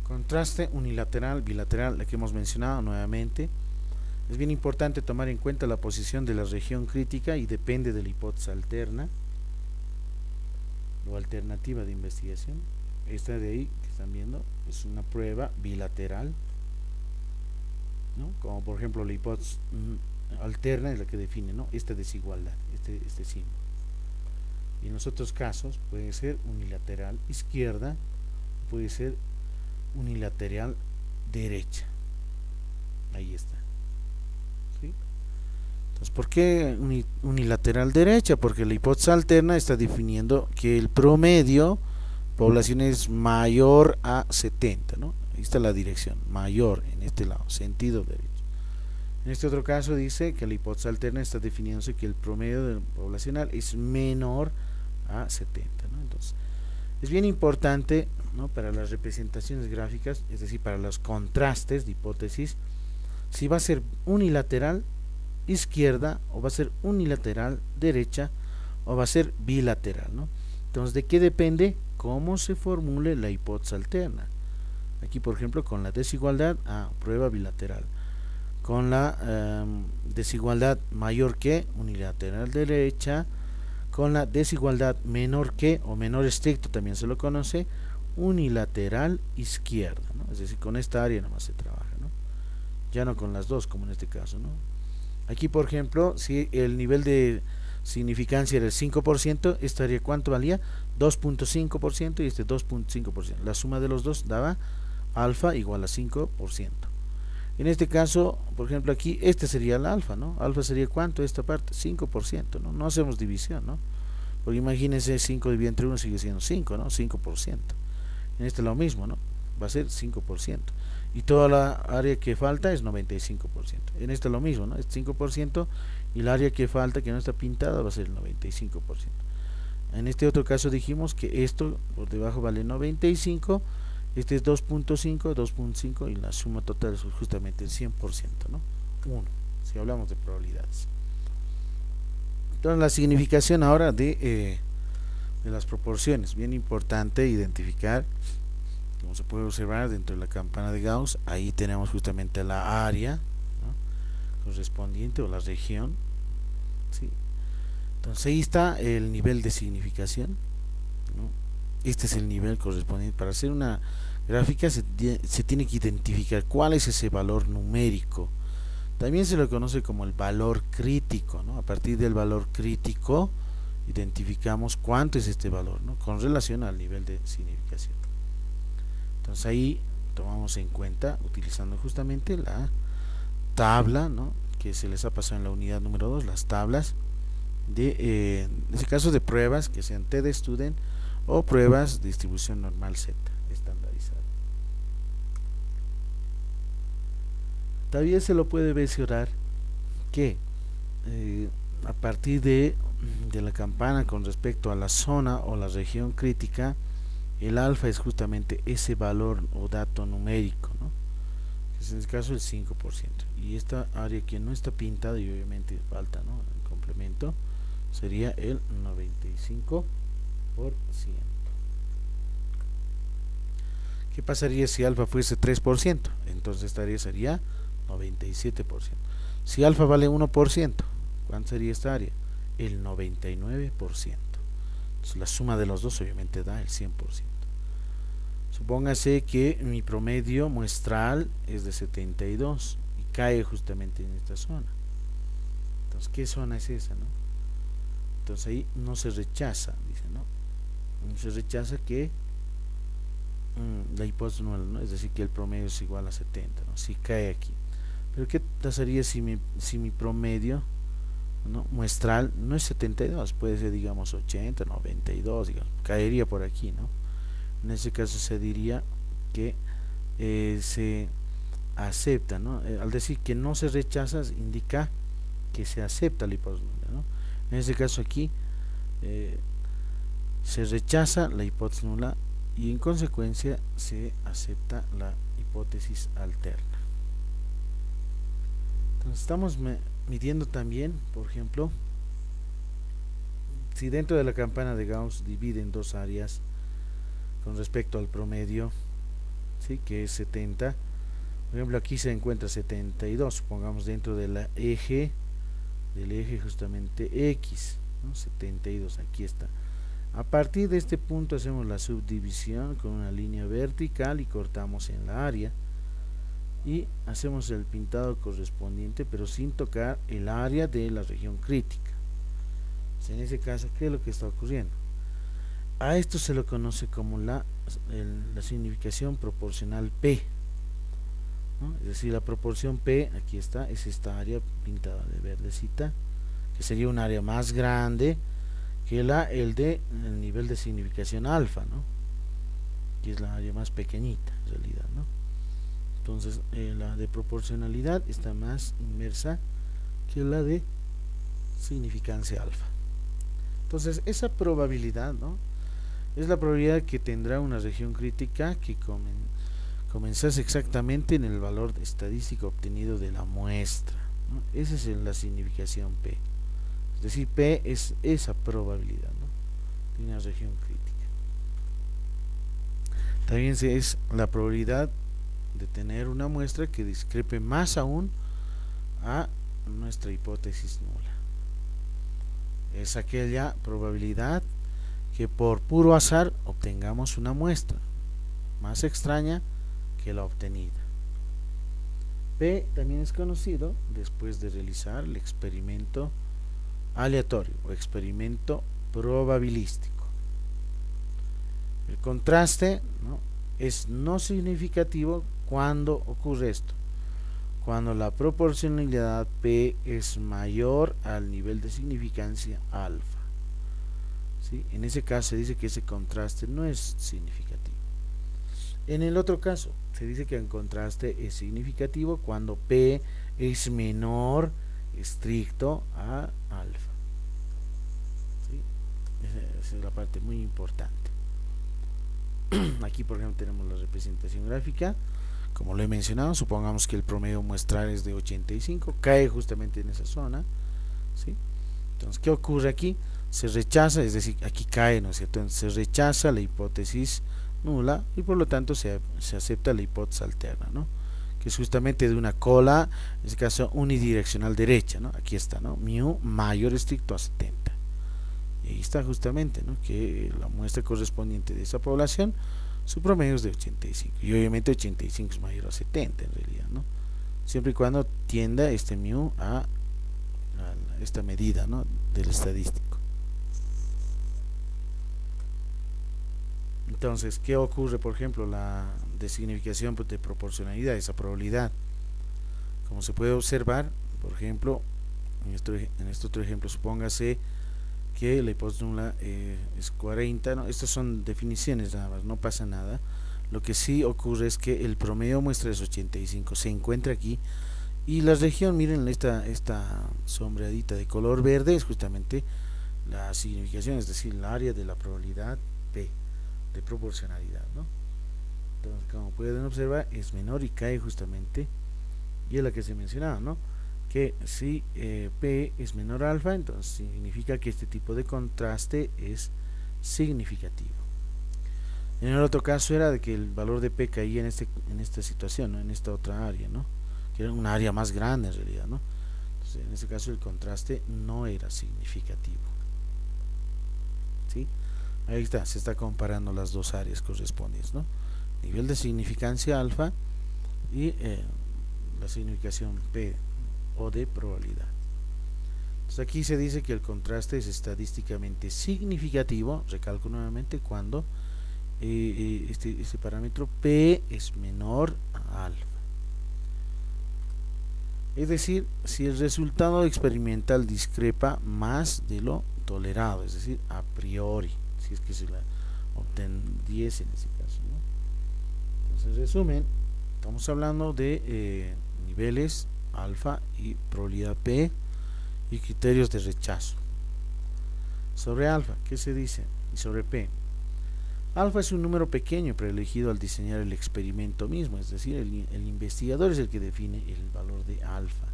Contraste unilateral, bilateral, la que hemos mencionado nuevamente. Es bien importante tomar en cuenta la posición de la región crítica y depende de la hipótesis alterna o alternativa de investigación. Esta de ahí que están viendo es una prueba bilateral, ¿no? Como por ejemplo la hipótesis alterna es la que define, ¿no?, esta desigualdad, este símbolo. Y en los otros casos puede ser unilateral izquierda, puede ser unilateral derecha. Ahí está. ¿Sí? Entonces, ¿por qué unilateral derecha? Porque la hipótesis alterna está definiendo que el promedio población es mayor a 70, ¿no? Ahí está la dirección, mayor en este lado, sentido derecho. En este otro caso dice que la hipótesis alterna está definiéndose que el promedio poblacional es menor a 70, ¿no? Entonces, es bien importante, ¿no?, para las representaciones gráficas, es decir, para los contrastes de hipótesis, si va a ser unilateral izquierda o va a ser unilateral derecha o va a ser bilateral, ¿no? Entonces, ¿de qué depende? Cómo se formule la hipótesis alterna. Aquí, por ejemplo, con la desigualdad, prueba bilateral. Con la desigualdad mayor que, unilateral derecha. Con la desigualdad menor que, o menor estricto también se lo conoce, unilateral izquierda, ¿no? Es decir, con esta área nomás se trabaja, ¿no? Ya no con las dos, como en este caso, ¿no? Aquí, por ejemplo, si el nivel de significancia era el 5%, esta área, ¿cuánto valía? 2.5% y este 2.5%. La suma de los dos daba alfa igual a 5%. En este caso, por ejemplo, aquí, este sería el alfa, ¿no? Alfa sería ¿cuánto? Esta parte, 5%, ¿no? No hacemos división, ¿no? Porque imagínense, 5 dividido entre 1 sigue siendo 5, ¿no? 5%. En este lo mismo, ¿no? Va a ser 5%. Y toda la área que falta es 95%. En este lo mismo, ¿no? Es 5% y la área que falta, que no está pintada, va a ser el 95%. En este otro caso dijimos que esto por debajo vale 95%. Este es 2.5, 2.5 y la suma total es justamente el 100%, ¿no? 1, si hablamos de probabilidades. Entonces, la significación ahora de las proporciones. Bien importante identificar, como se puede observar dentro de la campana de Gauss, ahí tenemos justamente la área, ¿no?, correspondiente, o la región, ¿sí? Entonces, ahí está el nivel de significación, ¿no? Este es el nivel correspondiente. Para hacer una gráfica se tiene que identificar cuál es ese valor numérico También se lo conoce como el valor crítico, ¿no? A partir del valor crítico identificamos cuánto es este valor, ¿no? Con relación al nivel de significación. Entonces ahí tomamos en cuenta utilizando justamente la tabla, ¿no? Que se les ha pasado en la unidad número 2, las tablas en ese caso de pruebas que sean TD Student o pruebas de distribución normal Z estandarizada. Todavía se lo puede mencionar que a partir de la campana con respecto a la zona o la región crítica, el alfa es justamente ese valor o dato numérico, ¿no? Que es en este caso el 5%, y esta área que no está pintada y obviamente falta, ¿no?, el complemento, sería el 95%. ¿Qué pasaría si alfa fuese 3%? Entonces esta área sería 97%. Si alfa vale 1%, ¿cuánto sería esta área? El 99%. Entonces la suma de los dos obviamente da el 100%. Supóngase que mi promedio muestral es de 72 y cae justamente en esta zona. Entonces, ¿qué zona es esa, no? Entonces ahí no se rechaza, dice, ¿no? No se rechaza que la hipótesis nula, ¿no? Es decir, que el promedio es igual a 70, ¿no? Si cae aquí. Pero ¿qué pasaría si mi promedio, ¿no?, muestral no es 72? Puede ser, digamos, 80, 92, digamos, caería por aquí, ¿no? En ese caso se diría que se acepta, ¿no? Al decir que no se rechaza, indica que se acepta la hipótesis nula, ¿no? En ese caso aquí se rechaza la hipótesis nula y en consecuencia se acepta la hipótesis alterna. Entonces estamos midiendo también, por ejemplo, si dentro de la campana de Gauss divide en dos áreas con respecto al promedio, ¿sí?, que es 70. Por ejemplo, aquí se encuentra 72, supongamos dentro del eje justamente X, ¿no? 72, aquí está. A partir de este punto hacemos la subdivisión con una línea vertical y cortamos en la área y hacemos el pintado correspondiente, pero sin tocar el área de la región crítica. En ese caso, ¿qué es lo que está ocurriendo? A esto se lo conoce como la significación proporcional P, ¿no? Es decir, la proporción P, aquí está, es esta área pintada de verdecita, que sería un área más grande que el nivel de significación alfa, ¿no?, que es la área más pequeñita en realidad, ¿no? Entonces la de proporcionalidad está más inmersa que la de significancia alfa. Entonces esa probabilidad, ¿no?, es la probabilidad que tendrá una región crítica que comenzase exactamente en el valor estadístico obtenido de la muestra, ¿no? Esa es la significación P. Es decir, P es esa probabilidad, ¿no?, de una región crítica. También es la probabilidad de tener una muestra que discrepe más aún a nuestra hipótesis nula. Es aquella probabilidad que por puro azar obtengamos una muestra más extraña que la obtenida. P también es conocido después de realizar el experimento aleatorio o experimento probabilístico. El contraste, ¿no?, es no significativo cuando ocurre esto: cuando la proporcionalidad P es mayor al nivel de significancia alfa. ¿Sí? En ese caso se dice que ese contraste no es significativo. En el otro caso se dice que el contraste es significativo cuando P es menor estricto a alfa. ¿Sí? Esa es la parte muy importante. Aquí, por ejemplo, tenemos la representación gráfica. Como lo he mencionado, supongamos que el promedio muestral es de 85, cae justamente en esa zona, ¿sí? Entonces, ¿qué ocurre aquí? Se rechaza, es decir, aquí cae, ¿no es cierto? Entonces, se rechaza la hipótesis nula y por lo tanto se acepta la hipótesis alterna, ¿no?, que es justamente de una cola, en este caso unidireccional derecha, ¿no? Aquí está, ¿no?, mu mayor estricto a 70. Y ahí está justamente, ¿no?, que la muestra correspondiente de esa población, su promedio es de 85, y obviamente 85 es mayor a 70 en realidad, ¿no? siempre y cuando tienda este mu a esta medida, ¿no?, del estadístico. Entonces, ¿qué ocurre? Por ejemplo, la de significación de proporcionalidad, esa probabilidad. Como se puede observar, por ejemplo, en este otro ejemplo, supóngase que la hipótesis nula es 40, ¿no? Estas son definiciones nada más, no pasa nada. Lo que sí ocurre es que el promedio muestra es 85, se encuentra aquí, y la región, miren, esta sombreadita de color verde es justamente la significación, es decir, el área de la probabilidad P de proporcionalidad, ¿no? Entonces, como pueden observar, es menor y cae justamente, y es la que se mencionaba, ¿no?, que si P es menor a alfa, entonces significa que este tipo de contraste es significativo. En el otro caso era de que el valor de P caía en esta situación, ¿no?, en esta otra área, ¿no?, que era una área más grande en realidad, ¿no? Entonces, en este caso el contraste no era significativo, ¿sí? Ahí está, se está comparando las dos áreas correspondientes, ¿no?, nivel de significancia alfa y la significación P o de probabilidad. Entonces aquí se dice que el contraste es estadísticamente significativo, recalco nuevamente, cuando este parámetro P es menor a alfa. Es decir, si el resultado experimental discrepa más de lo tolerado, es decir, a priori, si es que se la obtendiese en ese caso, ¿no? Entonces, en resumen, estamos hablando de niveles alfa y probabilidad P y criterios de rechazo. Sobre alfa, ¿qué se dice? Y sobre P, alfa es un número pequeño preelegido al diseñar el experimento mismo, es decir, el investigador es el que define el valor de alfa.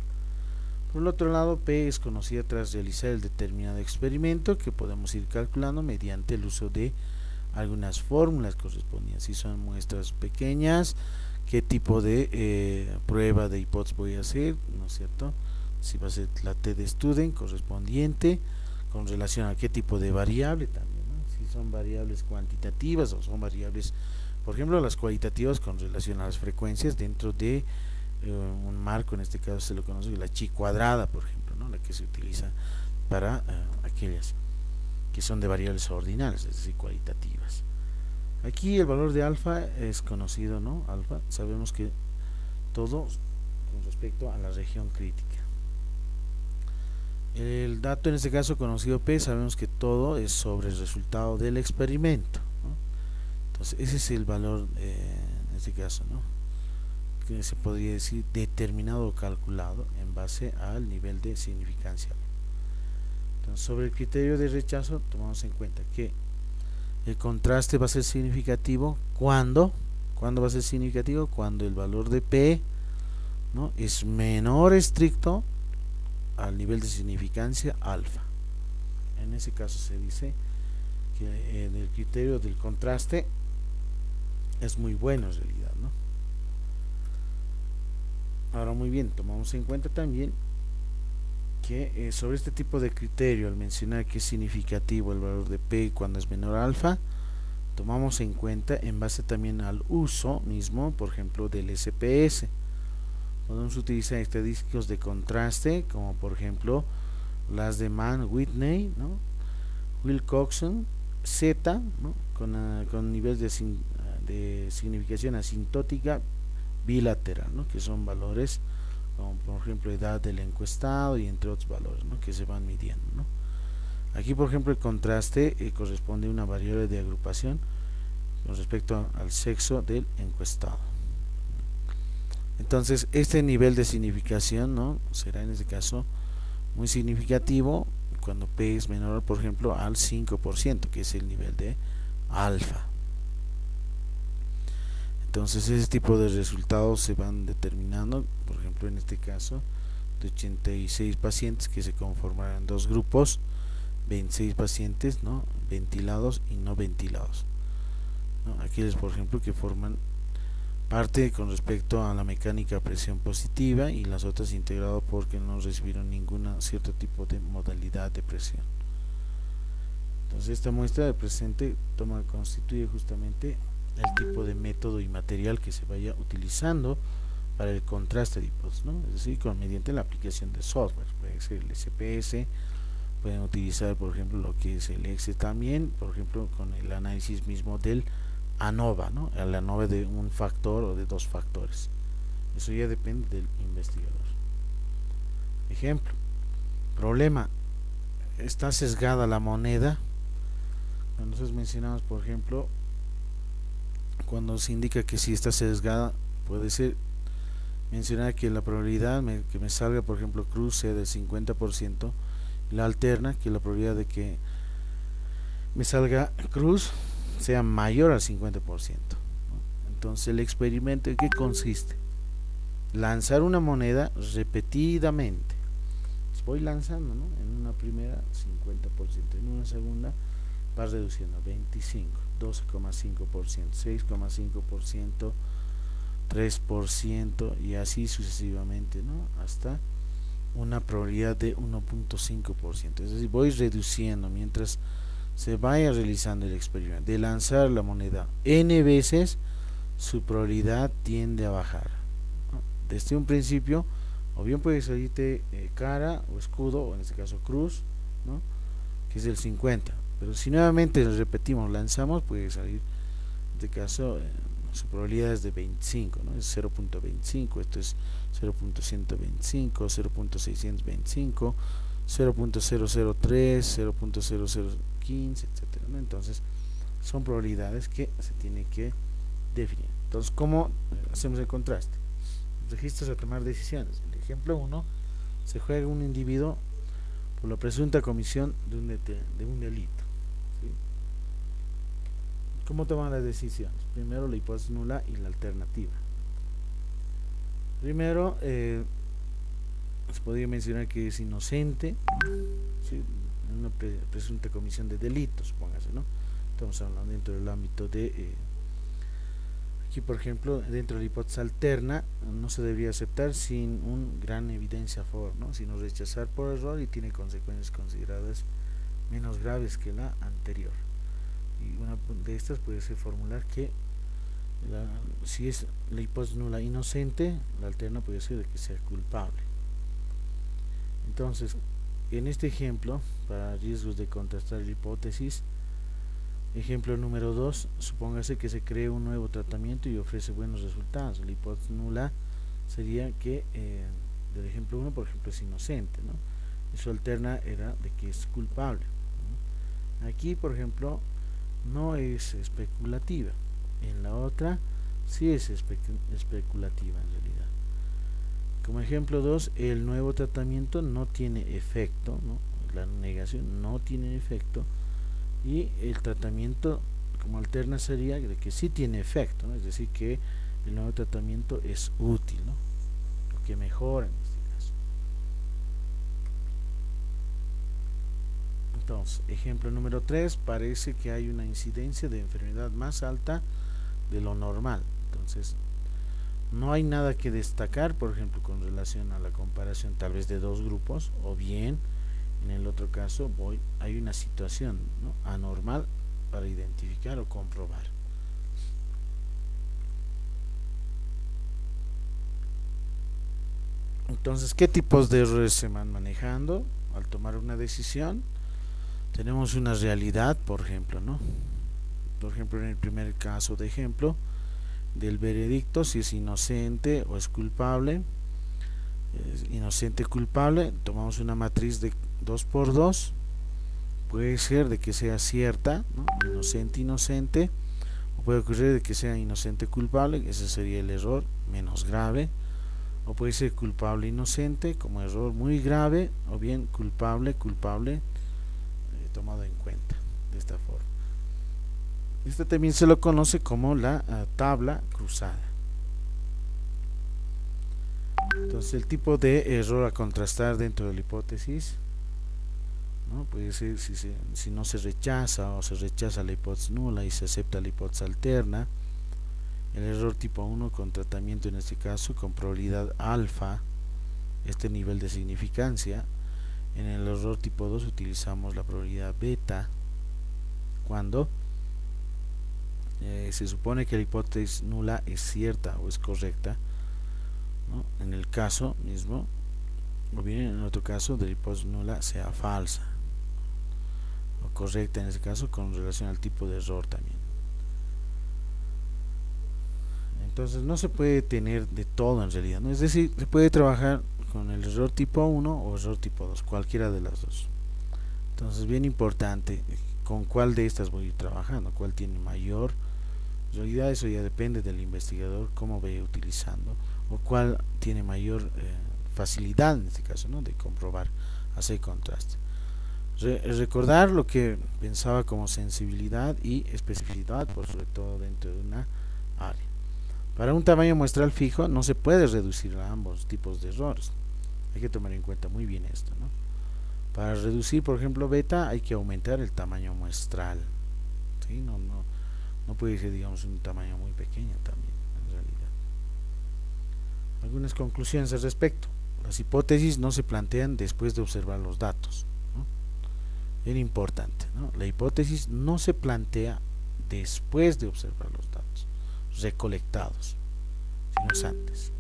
Por el otro lado, P es conocida tras realizar el determinado experimento, que podemos ir calculando mediante el uso de algunas fórmulas correspondientes. Si son muestras pequeñas, qué tipo de prueba de hipótesis voy a hacer, ¿no es cierto? Si va a ser la T de student correspondiente, con relación a qué tipo de variable también, ¿no? Si son variables cuantitativas o son variables, por ejemplo, las cualitativas con relación a las frecuencias dentro de un marco, en este caso se lo conoce la chi cuadrada, por ejemplo, ¿no?, la que se utiliza para aquellas que son de variables ordinales, es decir, cualitativas. Aquí el valor de alfa es conocido, ¿no? Alfa, sabemos que todo con respecto a la región crítica. El dato en este caso conocido P, sabemos que todo es sobre el resultado del experimento, ¿no? Entonces ese es el valor en este caso, ¿no?, que se podría decir determinado o calculado en base al nivel de significancia. Entonces, sobre el criterio de rechazo, tomamos en cuenta que el contraste va a ser significativo cuando va a ser significativo cuando el valor de P, ¿no?, es menor estricto al nivel de significancia alfa. En ese caso se dice que el criterio del contraste es muy bueno en realidad, ¿no? Ahora, muy bien, tomamos en cuenta también que sobre este tipo de criterio, al mencionar que es significativo el valor de P cuando es menor a alfa, tomamos en cuenta en base también al uso mismo, por ejemplo, del SPS. Podemos utilizar estadísticos de contraste, como por ejemplo las de Mann-Whitney, ¿no?, Wilcoxon, Z, ¿no?, con niveles de significación asintótica bilateral, ¿no?, que son valores como por ejemplo edad del encuestado y entre otros valores, ¿no?, que se van midiendo, ¿no? Aquí, por ejemplo, el contraste corresponde a una variable de agrupación con respecto al sexo del encuestado. Entonces, este nivel de significación, ¿no?, será en este caso muy significativo cuando P es menor, por ejemplo, al 5%, que es el nivel de alfa. Entonces, ese tipo de resultados se van determinando, por ejemplo, en este caso, de 86 pacientes que se conformarán en dos grupos, 26 pacientes, ¿no?, ventilados y no ventilados, ¿no? Aquellos, por ejemplo, que forman parte con respecto a la mecánica a presión positiva, y las otras integrado porque no recibieron ninguna cierto tipo de modalidad de presión. Entonces, esta muestra del presente constituye justamente el tipo de método y material que se vaya utilizando para el contraste de hipótesis, ¿no? Es decir, mediante la aplicación de software, puede ser el SPS, pueden utilizar por ejemplo lo que es el Excel también, por ejemplo con el análisis mismo del ANOVA, ¿no? El ANOVA de un factor o de dos factores. Eso ya depende del investigador. Ejemplo, problema, está sesgada la moneda. Nosotros mencionamos por ejemplo cuando se indica que si está sesgada, puede ser mencionar que la probabilidad que me salga por ejemplo cruz sea del 50%, y la alterna que la probabilidad de que me salga cruz sea mayor al 50%, ¿no? Entonces el experimento en qué consiste: lanzar una moneda repetidamente. Voy lanzando, ¿no? En una primera 50%, en una segunda va reduciendo 25, 12,5%, 6,5%, 3% y así sucesivamente, ¿no? Hasta una probabilidad de 1.5%. Es decir, voy reduciendo mientras se vaya realizando el experimento. De lanzar la moneda n veces, su probabilidad tiende a bajar, ¿no? Desde un principio, o bien puede salirte cara o escudo, o en este caso cruz, ¿no? Que es del 50, pero si nuevamente repetimos, lanzamos, puede salir, en este caso, su probabilidad es de 25, ¿no? Es 0.25, esto es 0.125, 0.625, 0.003, 0.0015, etcétera, ¿no? Entonces, son probabilidades que se tiene que definir. Entonces, ¿cómo hacemos el contraste? Registros a tomar decisiones. El ejemplo 1, se juega un individuo por la presunta comisión de un delito, ¿sí? ¿Cómo toman las decisiones? Primero la hipótesis nula y la alternativa. Primero, se podría mencionar que es inocente, ¿sí? En una presunta comisión de delitos, supóngase, ¿no? Estamos hablando dentro del ámbito de aquí, por ejemplo, dentro de la hipótesis alterna, no se debería aceptar sin una gran evidencia a favor, ¿no? Sino rechazar por error y tiene consecuencias consideradas menos graves que la anterior. Y una de estas puede ser formular que si es la hipótesis nula inocente, la alterna puede ser de que sea culpable. Entonces, en este ejemplo, para riesgos de contrastar la hipótesis, ejemplo número 2, supóngase que se cree un nuevo tratamiento y ofrece buenos resultados. La hipótesis nula sería que del ejemplo 1, por ejemplo, es inocente, ¿no? Y su alterna era de que es culpable, ¿no? Aquí, por ejemplo, no es especulativa. En la otra sí es especulativa en realidad. Como ejemplo 2, el nuevo tratamiento no tiene efecto, ¿no? La negación no tiene efecto, y el tratamiento como alterna sería de que sí tiene efecto, ¿no? Es decir, que el nuevo tratamiento es útil, ¿no? Lo que mejora en este caso. Entonces, ejemplo número 3, parece que hay una incidencia de enfermedad más alta de lo normal. Entonces, no hay nada que destacar, por ejemplo, con relación a la comparación tal vez de dos grupos, o bien en el otro caso hay una situación, ¿no?, anormal para identificar o comprobar. Entonces, ¿qué tipos de errores se van manejando al tomar una decisión? Tenemos una realidad, por ejemplo, ¿no? Por ejemplo, en el primer caso de ejemplo del veredicto, si es inocente o es culpable, inocente culpable, tomamos una matriz de 2×2, puede ser de que sea cierta, ¿no?, inocente, o puede ocurrir de que sea inocente culpable, ese sería el error menos grave, o puede ser culpable inocente como error muy grave, o bien culpable tomado en cuenta de esta forma. Este también se lo conoce como la tabla cruzada. Entonces, el tipo de error a contrastar dentro de la hipótesis, ¿no?, puede ser si no se rechaza o se rechaza la hipótesis nula y se acepta la hipótesis alterna. El error tipo 1 con tratamiento, en este caso con probabilidad alfa, este nivel de significancia. En el error tipo 2 utilizamos la probabilidad beta cuando se supone que la hipótesis nula es cierta o es correcta, ¿no? En el caso mismo, o bien en otro caso de la hipótesis nula sea falsa o correcta en ese caso con relación al tipo de error también. Entonces no se puede tener de todo en realidad, ¿no? Es decir, se puede trabajar con el error tipo 1 o error tipo 2, cualquiera de las dos. Entonces bien importante con cuál de estas voy a ir trabajando, cuál tiene mayor. En realidad eso ya depende del investigador cómo vaya utilizando o cuál tiene mayor facilidad en este caso, ¿no? De comprobar, hacer contraste. Recordar lo que pensaba como sensibilidad y especificidad, por sobre todo dentro de una área. Para un tamaño muestral fijo no se puede reducir a ambos tipos de errores. Hay que tomar en cuenta muy bien esto, ¿no? Para reducir, por ejemplo, beta hay que aumentar el tamaño muestral. ¿Sí? No puede ser, digamos, un tamaño muy pequeño también, en realidad. Algunas conclusiones al respecto. Las hipótesis no se plantean después de observar los datos, ¿no? Bien importante, ¿no? La hipótesis no se plantea después de observar los datos recolectados, sino antes.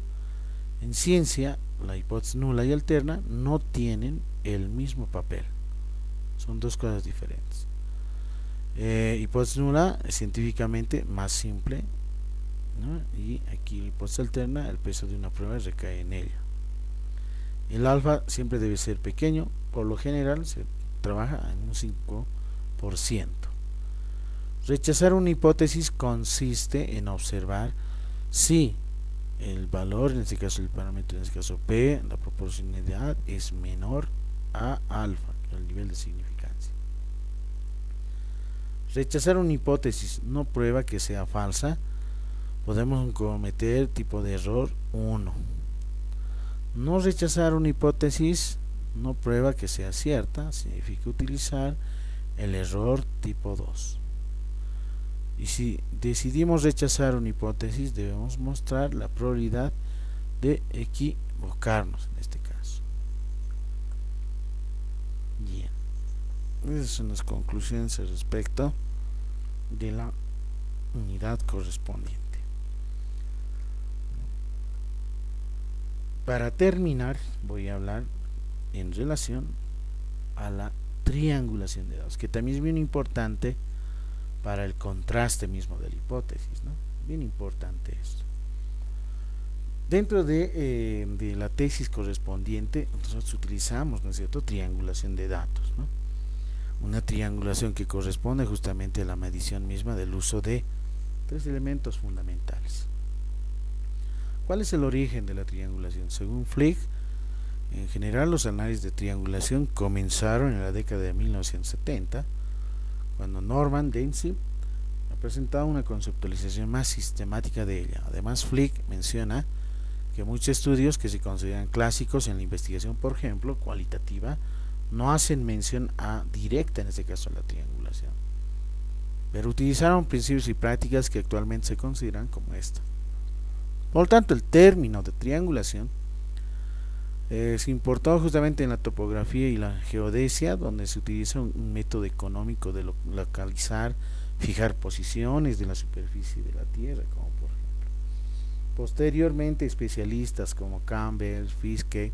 En ciencia, la hipótesis nula y alterna no tienen el mismo papel. Son dos cosas diferentes. Hipótesis nula es científicamente más simple, ¿no? Y aquí hipótesis alterna, el peso de una prueba recae en ella. El alfa siempre debe ser pequeño, por lo general se trabaja en un 5%. Rechazar una hipótesis consiste en observar si el valor, en este caso el parámetro, en este caso P, la proporcionalidad es menor a alfa, el nivel de significancia. Rechazar una hipótesis no prueba que sea falsa. Podemos cometer tipo de error 1. No rechazar una hipótesis no prueba que sea cierta, significa utilizar el error tipo 2. Y si decidimos rechazar una hipótesis, debemos mostrar la probabilidad de equivocarnos en este caso. Bien. Esas son las conclusiones al respecto de la unidad correspondiente. Para terminar, voy a hablar en relación a la triangulación de datos, que también es bien importante para el contraste mismo de la hipótesis, ¿no? Bien importante esto. Dentro de la tesis correspondiente, nosotros utilizamos, ¿no es cierto?, triangulación de datos, ¿no? Una triangulación que corresponde justamente a la medición misma del uso de 3 elementos fundamentales. ¿Cuál es el origen de la triangulación? Según Flick, en general los análisis de triangulación comenzaron en la década de 1970, cuando Norman Dempsey ha presentado una conceptualización más sistemática de ella. Además, Flick menciona que muchos estudios que se consideran clásicos en la investigación, por ejemplo, cualitativa, no hacen mención directa, en este caso, a la triangulación, pero utilizaron principios y prácticas que actualmente se consideran como esta. Por lo tanto, el término de triangulación se importó justamente en la topografía y la geodesia, donde se utiliza un método económico de localizar, fijar posiciones de la superficie de la Tierra, como por ejemplo. Posteriormente, especialistas como Campbell, Fiske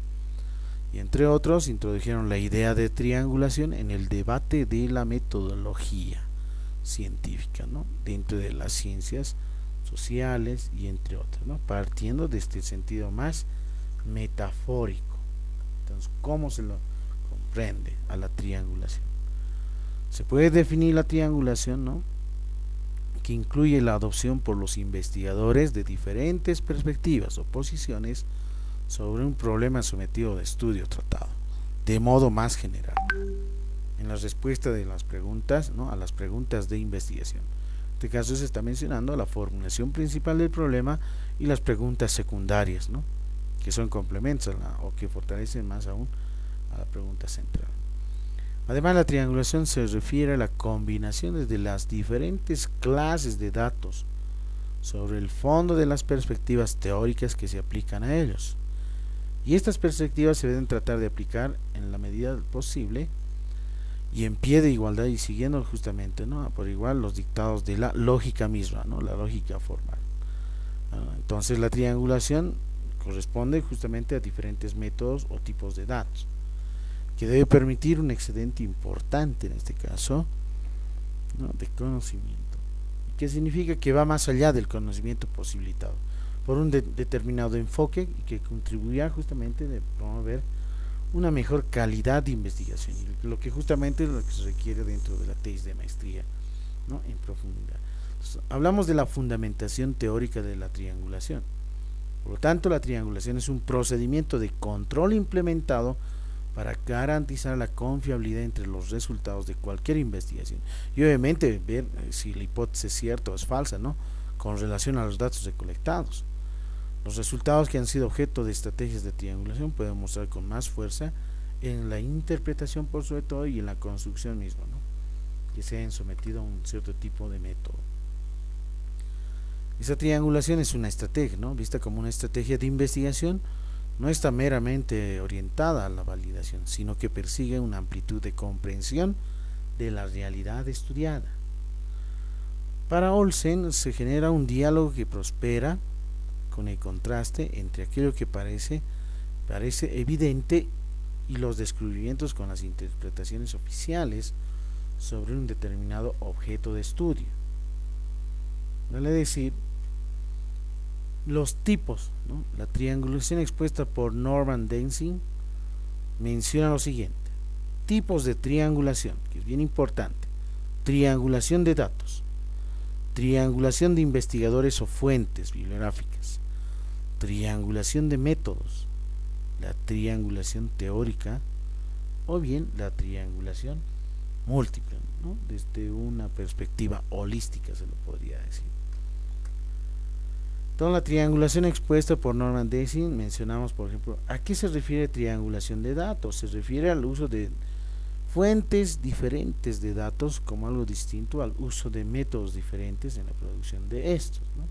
y entre otros introdujeron la idea de triangulación en el debate de la metodología científica, ¿no?, dentro de las ciencias sociales y entre otras, ¿no?, partiendo de este sentido más metafórico. Entonces, ¿cómo se lo comprende a la triangulación? Se puede definir la triangulación, ¿no?, que incluye la adopción por los investigadores de diferentes perspectivas o posiciones sobre un problema sometido de estudio o tratado, de modo más general, en la respuesta de las preguntas, ¿no?, a las preguntas de investigación. En este caso se está mencionando la formulación principal del problema y las preguntas secundarias, ¿no?, que son complementos o que fortalecen más aún a la pregunta central. Además, la triangulación se refiere a la combinación de las diferentes clases de datos sobre el fondo de las perspectivas teóricas que se aplican a ellos. Y estas perspectivas se deben tratar de aplicar en la medida posible y en pie de igualdad y siguiendo justamente, ¿no?, por igual los dictados de la lógica misma, ¿no?, la lógica formal. Entonces la triangulación corresponde justamente a diferentes métodos o tipos de datos, que debe permitir un excedente importante en este caso, ¿no?, de conocimiento, que significa que va más allá del conocimiento posibilitado por un determinado enfoque y que contribuirá justamente a promover una mejor calidad de investigación, y lo que justamente es lo que se requiere dentro de la tesis de maestría, ¿no?, en profundidad. Entonces, hablamos de la fundamentación teórica de la triangulación. Por lo tanto, la triangulación es un procedimiento de control implementado para garantizar la confiabilidad entre los resultados de cualquier investigación y obviamente ver si la hipótesis es cierta o es falsa, ¿no?, con relación a los datos recolectados. Los resultados que han sido objeto de estrategias de triangulación pueden mostrar con más fuerza en la interpretación por sobre todo y en la construcción misma, ¿no?, que se hayan sometido a un cierto tipo de método. Esa triangulación es una estrategia, ¿no?, vista como una estrategia de investigación. No está meramente orientada a la validación, sino que persigue una amplitud de comprensión de la realidad estudiada. Para Olsen se genera un diálogo que prospera con el contraste entre aquello que parece evidente y los descubrimientos con las interpretaciones oficiales sobre un determinado objeto de estudio. Vale decir, los tipos, ¿no?, la triangulación expuesta por Norman Denzin menciona lo siguiente: tipos de triangulación, que es bien importante: triangulación de datos, triangulación de investigadores o fuentes bibliográficas, triangulación de métodos, la triangulación teórica o bien la triangulación múltiple, ¿no?, desde una perspectiva holística se lo podría decir. Entonces, la triangulación expuesta por Norman Denzin, mencionamos por ejemplo, ¿a qué se refiere triangulación de datos? Se refiere al uso de fuentes diferentes de datos como algo distinto al uso de métodos diferentes en la producción de estos, ¿no?,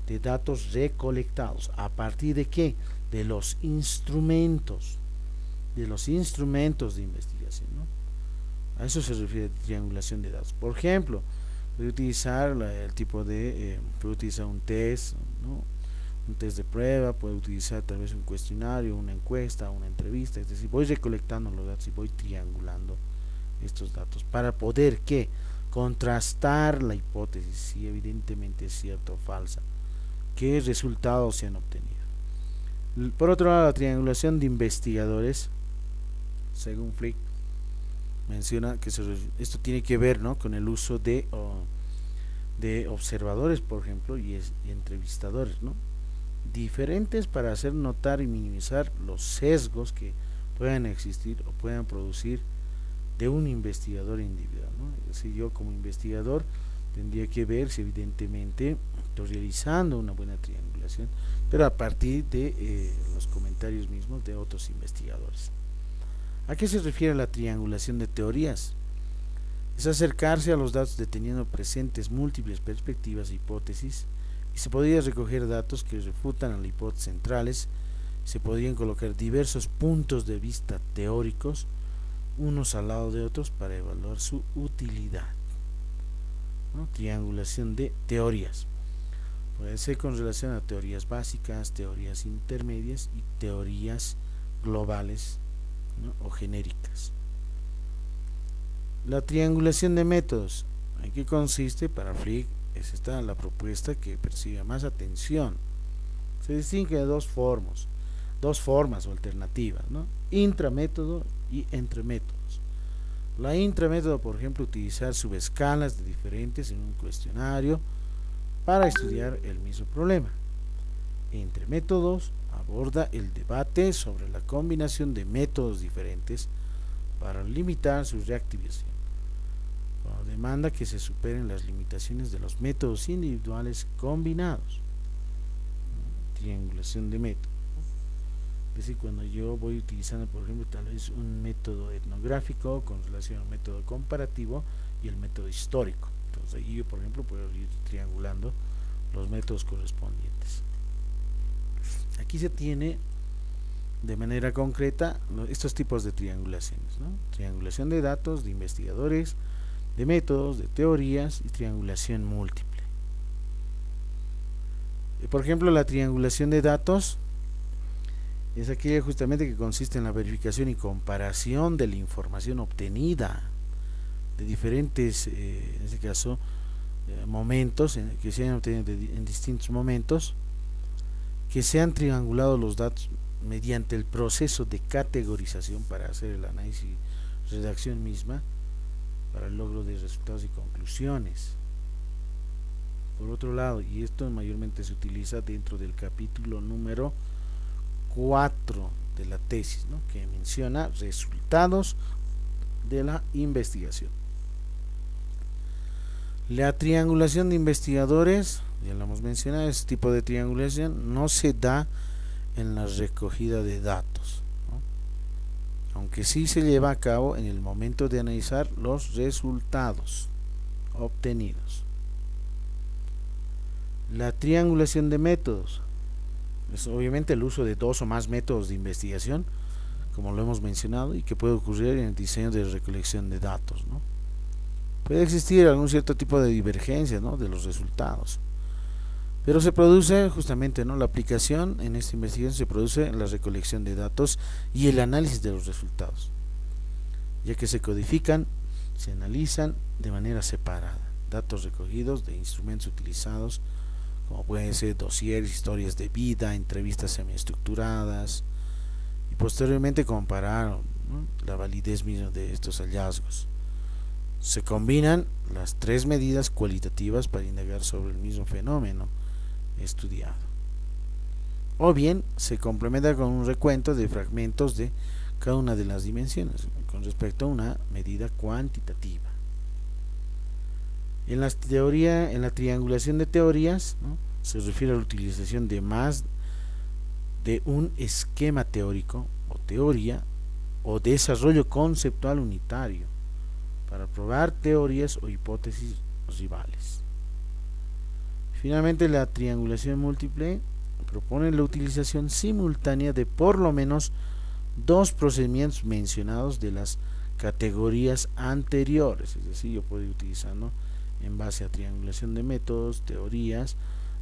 de datos recolectados. ¿A partir de qué? De los instrumentos de investigación, ¿no? A eso se refiere triangulación de datos. Por ejemplo, puede utilizar puede utilizar un test, ¿no?, un test de prueba, puede utilizar tal vez un cuestionario, una encuesta, una entrevista. Es decir, voy recolectando los datos y voy triangulando estos datos para poder ¿qué? Contrastar la hipótesis, si evidentemente es cierta o falsa, qué resultados se han obtenido. Por otro lado, la triangulación de investigadores, según Flick, menciona que esto tiene que ver, ¿no?, con el uso de observadores, por ejemplo, y entrevistadores, ¿no?, diferentes para hacer notar y minimizar los sesgos que puedan existir o puedan producir de un investigador individual, ¿no? Es decir, yo como investigador tendría que ver si evidentemente estoy realizando una buena triangulación, pero a partir de los comentarios mismos de otros investigadores. ¿A qué se refiere la triangulación de teorías? Es acercarse a los datos teniendo presentes múltiples perspectivas e hipótesis, y se podría recoger datos que refutan a las hipótesis centrales. Se podrían colocar diversos puntos de vista teóricos unos al lado de otros para evaluar su utilidad, ¿no? Triangulación de teorías puede ser con relación a teorías básicas, teorías intermedias y teorías globales, ¿no?, o genéricas. La triangulación de métodos, ¿en qué consiste? Para Flick es esta la propuesta que percibe más atención. Se distingue de dos formas o alternativas, ¿no?, intramétodo y entremétodos. La intramétodo, por ejemplo, utilizar subescalas diferentes en un cuestionario para estudiar el mismo problema. Entremétodos aborda el debate sobre la combinación de métodos diferentes para limitar su reactivación. Demanda que se superen las limitaciones de los métodos individuales combinados. Triangulación de métodos. Es decir, cuando yo voy utilizando, por ejemplo, tal vez un método etnográfico con relación al método comparativo y el método histórico. Entonces ahí yo, por ejemplo, puedo ir triangulando los métodos correspondientes. Aquí se tiene de manera concreta estos tipos de triangulaciones, ¿no? Triangulación de datos, de investigadores, de métodos, de teorías y triangulación múltiple. por ejemplo, la triangulación de datos es aquella justamente que consiste en la verificación y comparación de la información obtenida de diferentes, en este caso, momentos que se han obtenido en distintos momentos, que se han triangulado los datos mediante el proceso de categorización para hacer el análisis y redacción misma para el logro de resultados y conclusiones. Por otro lado, y esto mayormente se utiliza dentro del capítulo número 4 de la tesis, ¿no?, que menciona resultados de la investigación. La triangulación de investigadores, ya lo hemos mencionado, este tipo de triangulación no se da en la recogida de datos, ¿no?, aunque sí se lleva a cabo en el momento de analizar los resultados obtenidos. La triangulación de métodos es obviamente el uso de dos o más métodos de investigación, como lo hemos mencionado, y que puede ocurrir en el diseño de recolección de datos, ¿no? Puede existir algún cierto tipo de divergencia, ¿no?, de los resultados, pero se produce justamente, ¿no?, la aplicación en esta investigación se produce en la recolección de datos y el análisis de los resultados, ya que se codifican, se analizan de manera separada datos recogidos de instrumentos utilizados, como pueden ser dosieres, historias de vida, entrevistas semiestructuradas, y posteriormente comparar, ¿no?, la validez misma de estos hallazgos. Se combinan las tres medidas cualitativas para indagar sobre el mismo fenómeno estudiado, o bien se complementa con un recuento de fragmentos de cada una de las dimensiones con respecto a una medida cuantitativa. En la triangulación de teorías, ¿no?, se refiere a la utilización de más de un esquema teórico o teoría o desarrollo conceptual unitario para probar teorías o hipótesis rivales. Finalmente, la triangulación múltiple propone la utilización simultánea de por lo menos dos procedimientos mencionados de las categorías anteriores, es decir, yo puedo ir utilizando en base a triangulación de métodos, teorías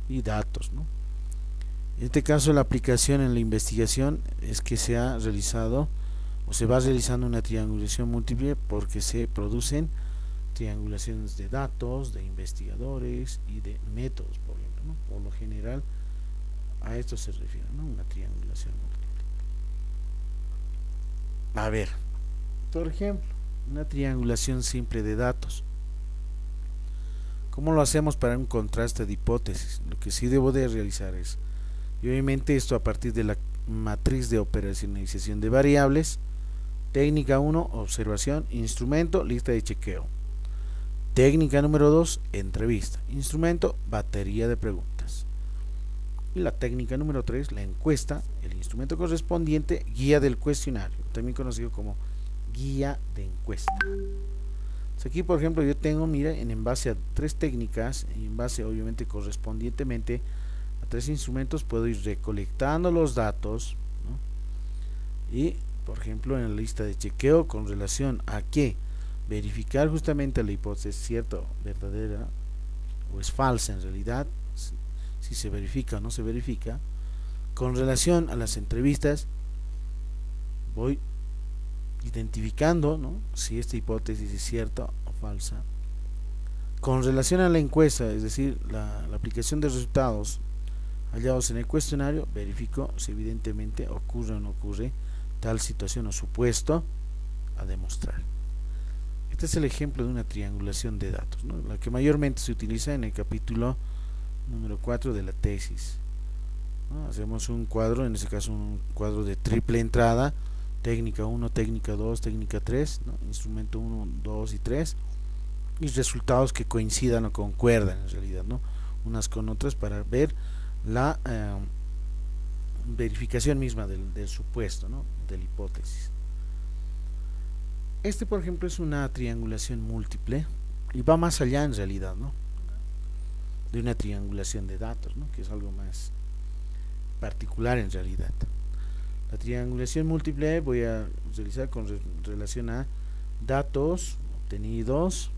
y datos, ¿no? En este caso, la aplicación en la investigación es que se ha realizado o se va realizando una triangulación múltiple porque se producen triangulaciones de datos, de investigadores y de métodos, por ejemplo, ¿no? Por lo general a esto se refiere, ¿no?, una triangulación múltiple. A ver, por ejemplo, una triangulación simple de datos. ¿Cómo lo hacemos para un contraste de hipótesis? Lo que sí debo de realizar es, y obviamente esto a partir de la matriz de operacionalización de variables, técnica 1, observación, instrumento, lista de chequeo. Técnica número 2, entrevista, instrumento, batería de preguntas. Y la técnica número 3, la encuesta, el instrumento correspondiente, guía del cuestionario, también conocido como guía de encuesta. Aquí, por ejemplo, yo tengo, mira, en base a tres técnicas y en base obviamente correspondientemente a tres instrumentos, puedo ir recolectando los datos, ¿no?, y por ejemplo en la lista de chequeo con relación a que verificar justamente la hipótesis cierta, verdadera o es falsa en realidad, si se verifica o no se verifica. Con relación a las entrevistas, voy identificando, ¿no?, si esta hipótesis es cierta o falsa. Con relación a la encuesta, es decir, la aplicación de resultados hallados en el cuestionario, verifico si evidentemente ocurre o no ocurre tal situación o supuesto a demostrar. Este es el ejemplo de una triangulación de datos, ¿no?, la que mayormente se utiliza en el capítulo número 4 de la tesis, ¿no? Hacemos un cuadro, en este caso un cuadro de triple entrada, técnica 1, técnica 2, técnica 3, ¿no?, instrumento 1, 2 y 3, y resultados que coincidan o concuerdan en realidad, ¿no?, unas con otras para ver la verificación misma del supuesto, ¿no?, de la hipótesis. Este, por ejemplo, es una triangulación múltiple y va más allá en realidad, ¿no?, de una triangulación de datos, ¿no?, que es algo más particular en realidad. La triangulación múltiple voy a realizar con relación a datos obtenidos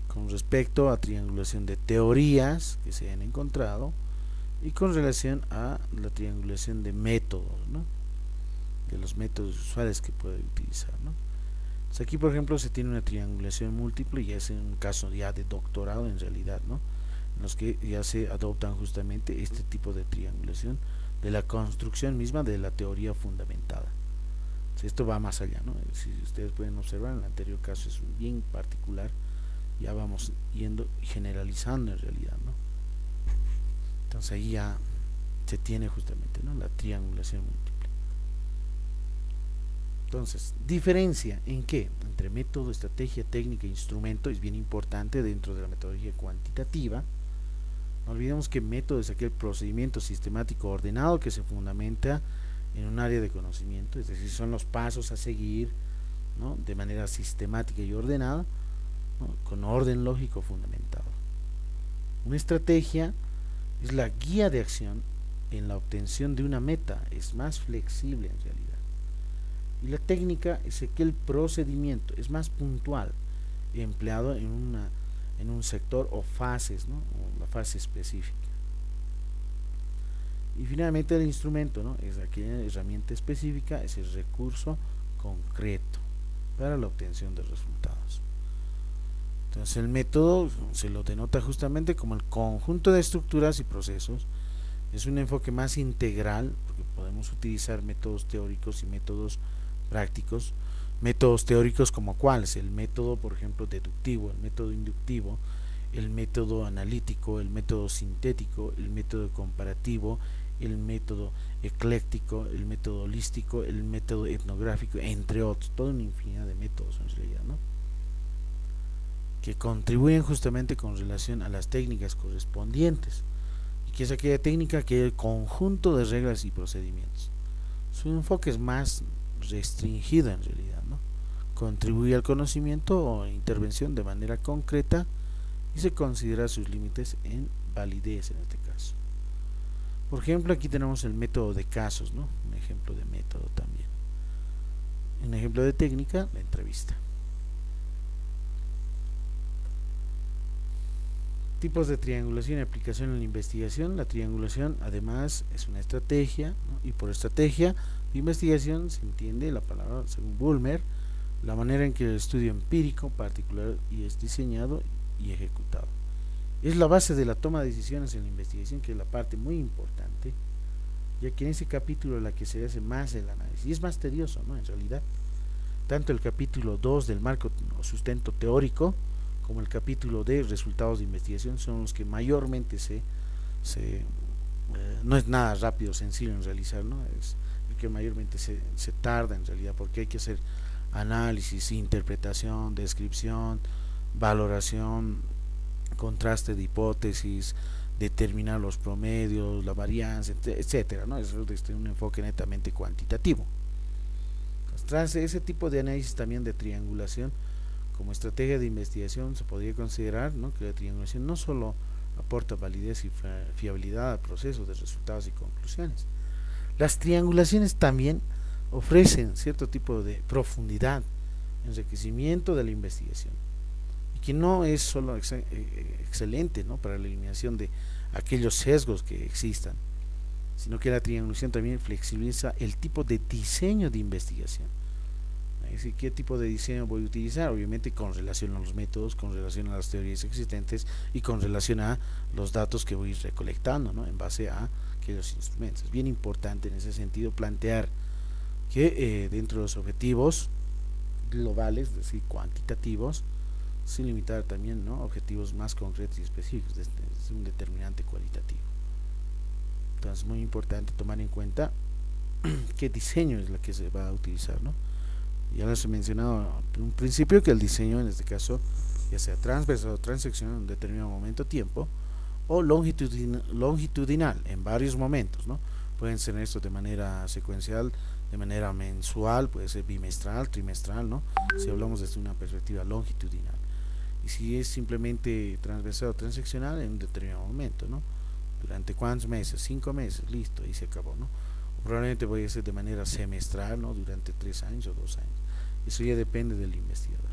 con respecto a triangulación de teorías que se han encontrado y con relación a la triangulación de métodos, ¿no? De los métodos usuales que puede utilizar, ¿no? Entonces aquí, por ejemplo, se tiene una triangulación múltiple y es en un caso ya de doctorado en realidad, ¿no? En los que ya se adoptan justamente este tipo de triangulación de la construcción misma de la teoría fundamentada. Entonces, esto va más allá, ¿no? Si ustedes pueden observar, en el anterior caso es bien particular, ya vamos yendo y generalizando en realidad, ¿no? Entonces ahí ya se tiene justamente, ¿no?, la triangulación múltiple. Entonces, diferencia en qué entre método, estrategia, técnica e instrumento es bien importante dentro de la metodología cuantitativa. No olvidemos que método es aquel procedimiento sistemático ordenado que se fundamenta en un área de conocimiento, es decir, son los pasos a seguir, ¿no?, de manera sistemática y ordenada, ¿no?, con orden lógico fundamentado. Una estrategia es la guía de acción en la obtención de una meta, es más flexible en realidad. Y la técnica es aquel procedimiento, es más puntual, empleado en un sector o fases, ¿no?, o la fase específica. Y finalmente el instrumento, ¿no?, es aquella herramienta específica, es el recurso concreto para la obtención de resultados. Entonces el método se lo denota justamente como el conjunto de estructuras y procesos. Es un enfoque más integral porque podemos utilizar métodos teóricos y métodos prácticos. Métodos teóricos como cuáles: el método, por ejemplo, deductivo, el método inductivo, el método analítico, el método sintético, el método comparativo, el método ecléctico, el método holístico, el método etnográfico, entre otros, toda una infinidad de métodos en realidad, ¿no?, que contribuyen justamente con relación a las técnicas correspondientes, y que es aquella técnica que es el conjunto de reglas y procedimientos. Su enfoque es más restringido en realidad, ¿no? Contribuye al conocimiento o intervención de manera concreta y se considera sus límites en validez en este caso. Por ejemplo, aquí tenemos el método de casos, ¿no?, un ejemplo de método también. Un ejemplo de técnica, la entrevista. Tipos de triangulación y aplicación en la investigación. La triangulación además es una estrategia, ¿no?, y por estrategia de investigación se entiende la palabra, según Bulmer, la manera en que el estudio empírico particular y es diseñado y ejecutado. Es la base de la toma de decisiones en la investigación, que es la parte muy importante, ya que en ese capítulo es la que se hace más el análisis, y es más tedioso, ¿no?, en realidad. Tanto el capítulo 2 del marco o sustento teórico como el capítulo de resultados de investigación son los que mayormente no es nada rápido, sencillo en realizar, ¿no? Es el que mayormente se tarda en realidad, porque hay que hacer análisis, interpretación, descripción, valoración, contraste de hipótesis, determinar los promedios, la varianza, etcétera, ¿no? Es un enfoque netamente cuantitativo. Entonces, tras ese tipo de análisis también de triangulación como estrategia de investigación, se podría considerar, ¿no?, que la triangulación no solo aporta validez y fiabilidad al proceso de resultados y conclusiones. Las triangulaciones también ofrecen cierto tipo de profundidad, enriquecimiento de la investigación, y que no es solo excelente, ¿no?, para la eliminación de aquellos sesgos que existan, sino que la triangulación también flexibiliza el tipo de diseño de investigación. Es decir, ¿qué tipo de diseño voy a utilizar? Obviamente con relación a los métodos, con relación a las teorías existentes y con relación a los datos que voy recolectando, ¿no?, en base a aquellos instrumentos. Es bien importante en ese sentido plantear que dentro de los objetivos globales, es decir, cuantitativos, sin limitar también, ¿no?, objetivos más concretos y específicos desde un determinante cualitativo. Entonces es muy importante tomar en cuenta qué diseño es la que se va a utilizar, ¿no? Ya les he mencionado en un principio que el diseño en este caso, ya sea transversal o transeccional en un determinado momento tiempo, o longitudinal en varios momentos, ¿no? Pueden ser esto de manera secuencial, de manera mensual, puede ser bimestral, trimestral, ¿no?, si hablamos desde una perspectiva longitudinal. Y si es simplemente transversal o transeccional en un determinado momento, ¿no? ¿Durante cuántos meses? 5 meses, listo, y se acabó, ¿no? O probablemente voy a ser de manera semestral, ¿no?, durante 3 años o 2 años. Eso ya depende del investigador.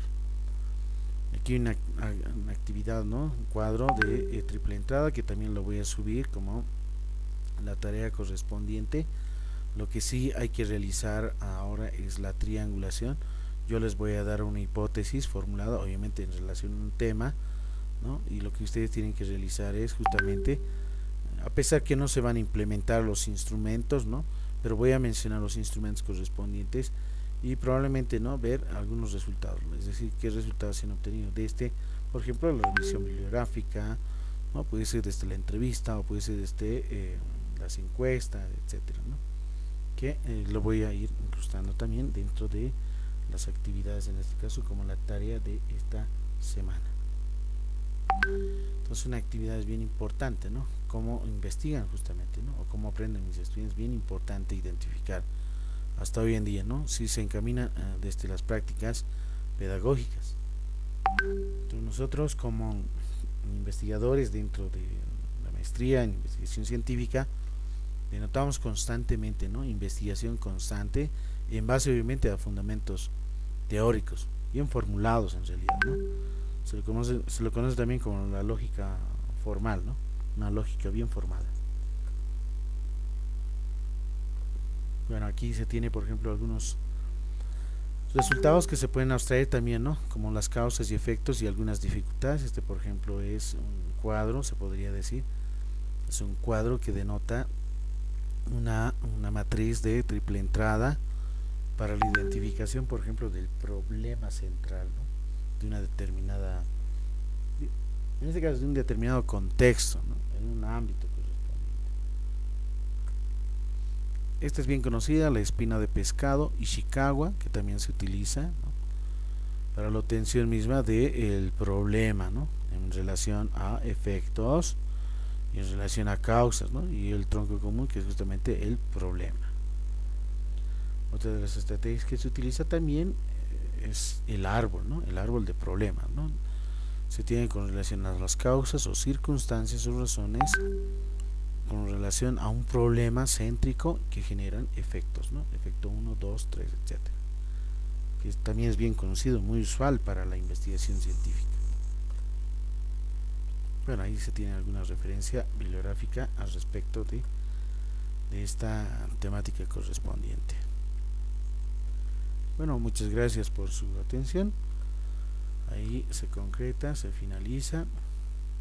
Aquí hay una actividad, ¿no?, un cuadro de triple entrada que también lo voy a subir como la tarea correspondiente. Lo que sí hay que realizar ahora es la triangulación. Yo les voy a dar una hipótesis formulada obviamente en relación a un tema, ¿no? Y lo que ustedes tienen que realizar es justamente, a pesar que no se van a implementar los instrumentos, ¿no? Pero voy a mencionar los instrumentos correspondientes y probablemente, ¿no?, ver algunos resultados, es decir, qué resultados se han obtenido de este, por ejemplo, la revisión bibliográfica, ¿no? Puede ser desde la entrevista o puede ser desde las encuestas, etcétera, ¿no? Que lo voy a ir incrustando también dentro de las actividades, en este caso como la tarea de esta semana. Entonces una actividad es bien importante, ¿no? Cómo investigan justamente, ¿no? O cómo aprenden mis estudiantes, bien importante identificar hasta hoy en día, ¿no? Si se encamina desde las prácticas pedagógicas. Entonces nosotros como investigadores dentro de la maestría en investigación científica denotamos constantemente, ¿no?, investigación constante en base obviamente a fundamentos teóricos, bien formulados en realidad, ¿no? Se lo conoce también como la lógica formal, ¿no? Una lógica bien formada. Bueno, aquí se tiene, por ejemplo, algunos resultados que se pueden abstraer también, ¿no?, como las causas y efectos y algunas dificultades. Este, por ejemplo, es un cuadro, se podría decir, es un cuadro que denota una matriz de triple entrada para la identificación, por ejemplo, del problema central, ¿no?, de una determinada, en este caso de un determinado contexto, ¿no?, en un ámbito correspondiente. Esta es bien conocida, la espina de pescado Ishikawa, que también se utiliza, ¿no?, para la obtención misma del problema, ¿no?, en relación a efectos y en relación a causas, ¿no?, y el tronco común, que es justamente el problema. Otra de las estrategias que se utiliza también es el árbol, ¿no?, el árbol de problemas, ¿no? Se tiene con relación a las causas o circunstancias o razones con relación a un problema céntrico que generan efectos, ¿no? Efecto 1, 2, 3, etcétera, que también es bien conocido, muy usual para la investigación científica. Bueno, ahí se tiene alguna referencia bibliográfica al respecto de esta temática correspondiente. Bueno, muchas gracias por su atención. Ahí se concreta, se finaliza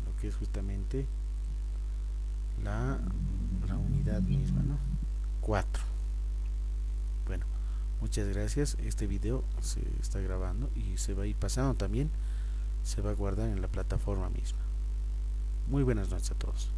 lo que es justamente la unidad misma, ¿no? 4. Bueno, muchas gracias. Este video se está grabando y se va a ir pasando también, se va a guardar en la plataforma misma. Muy buenas noches a todos.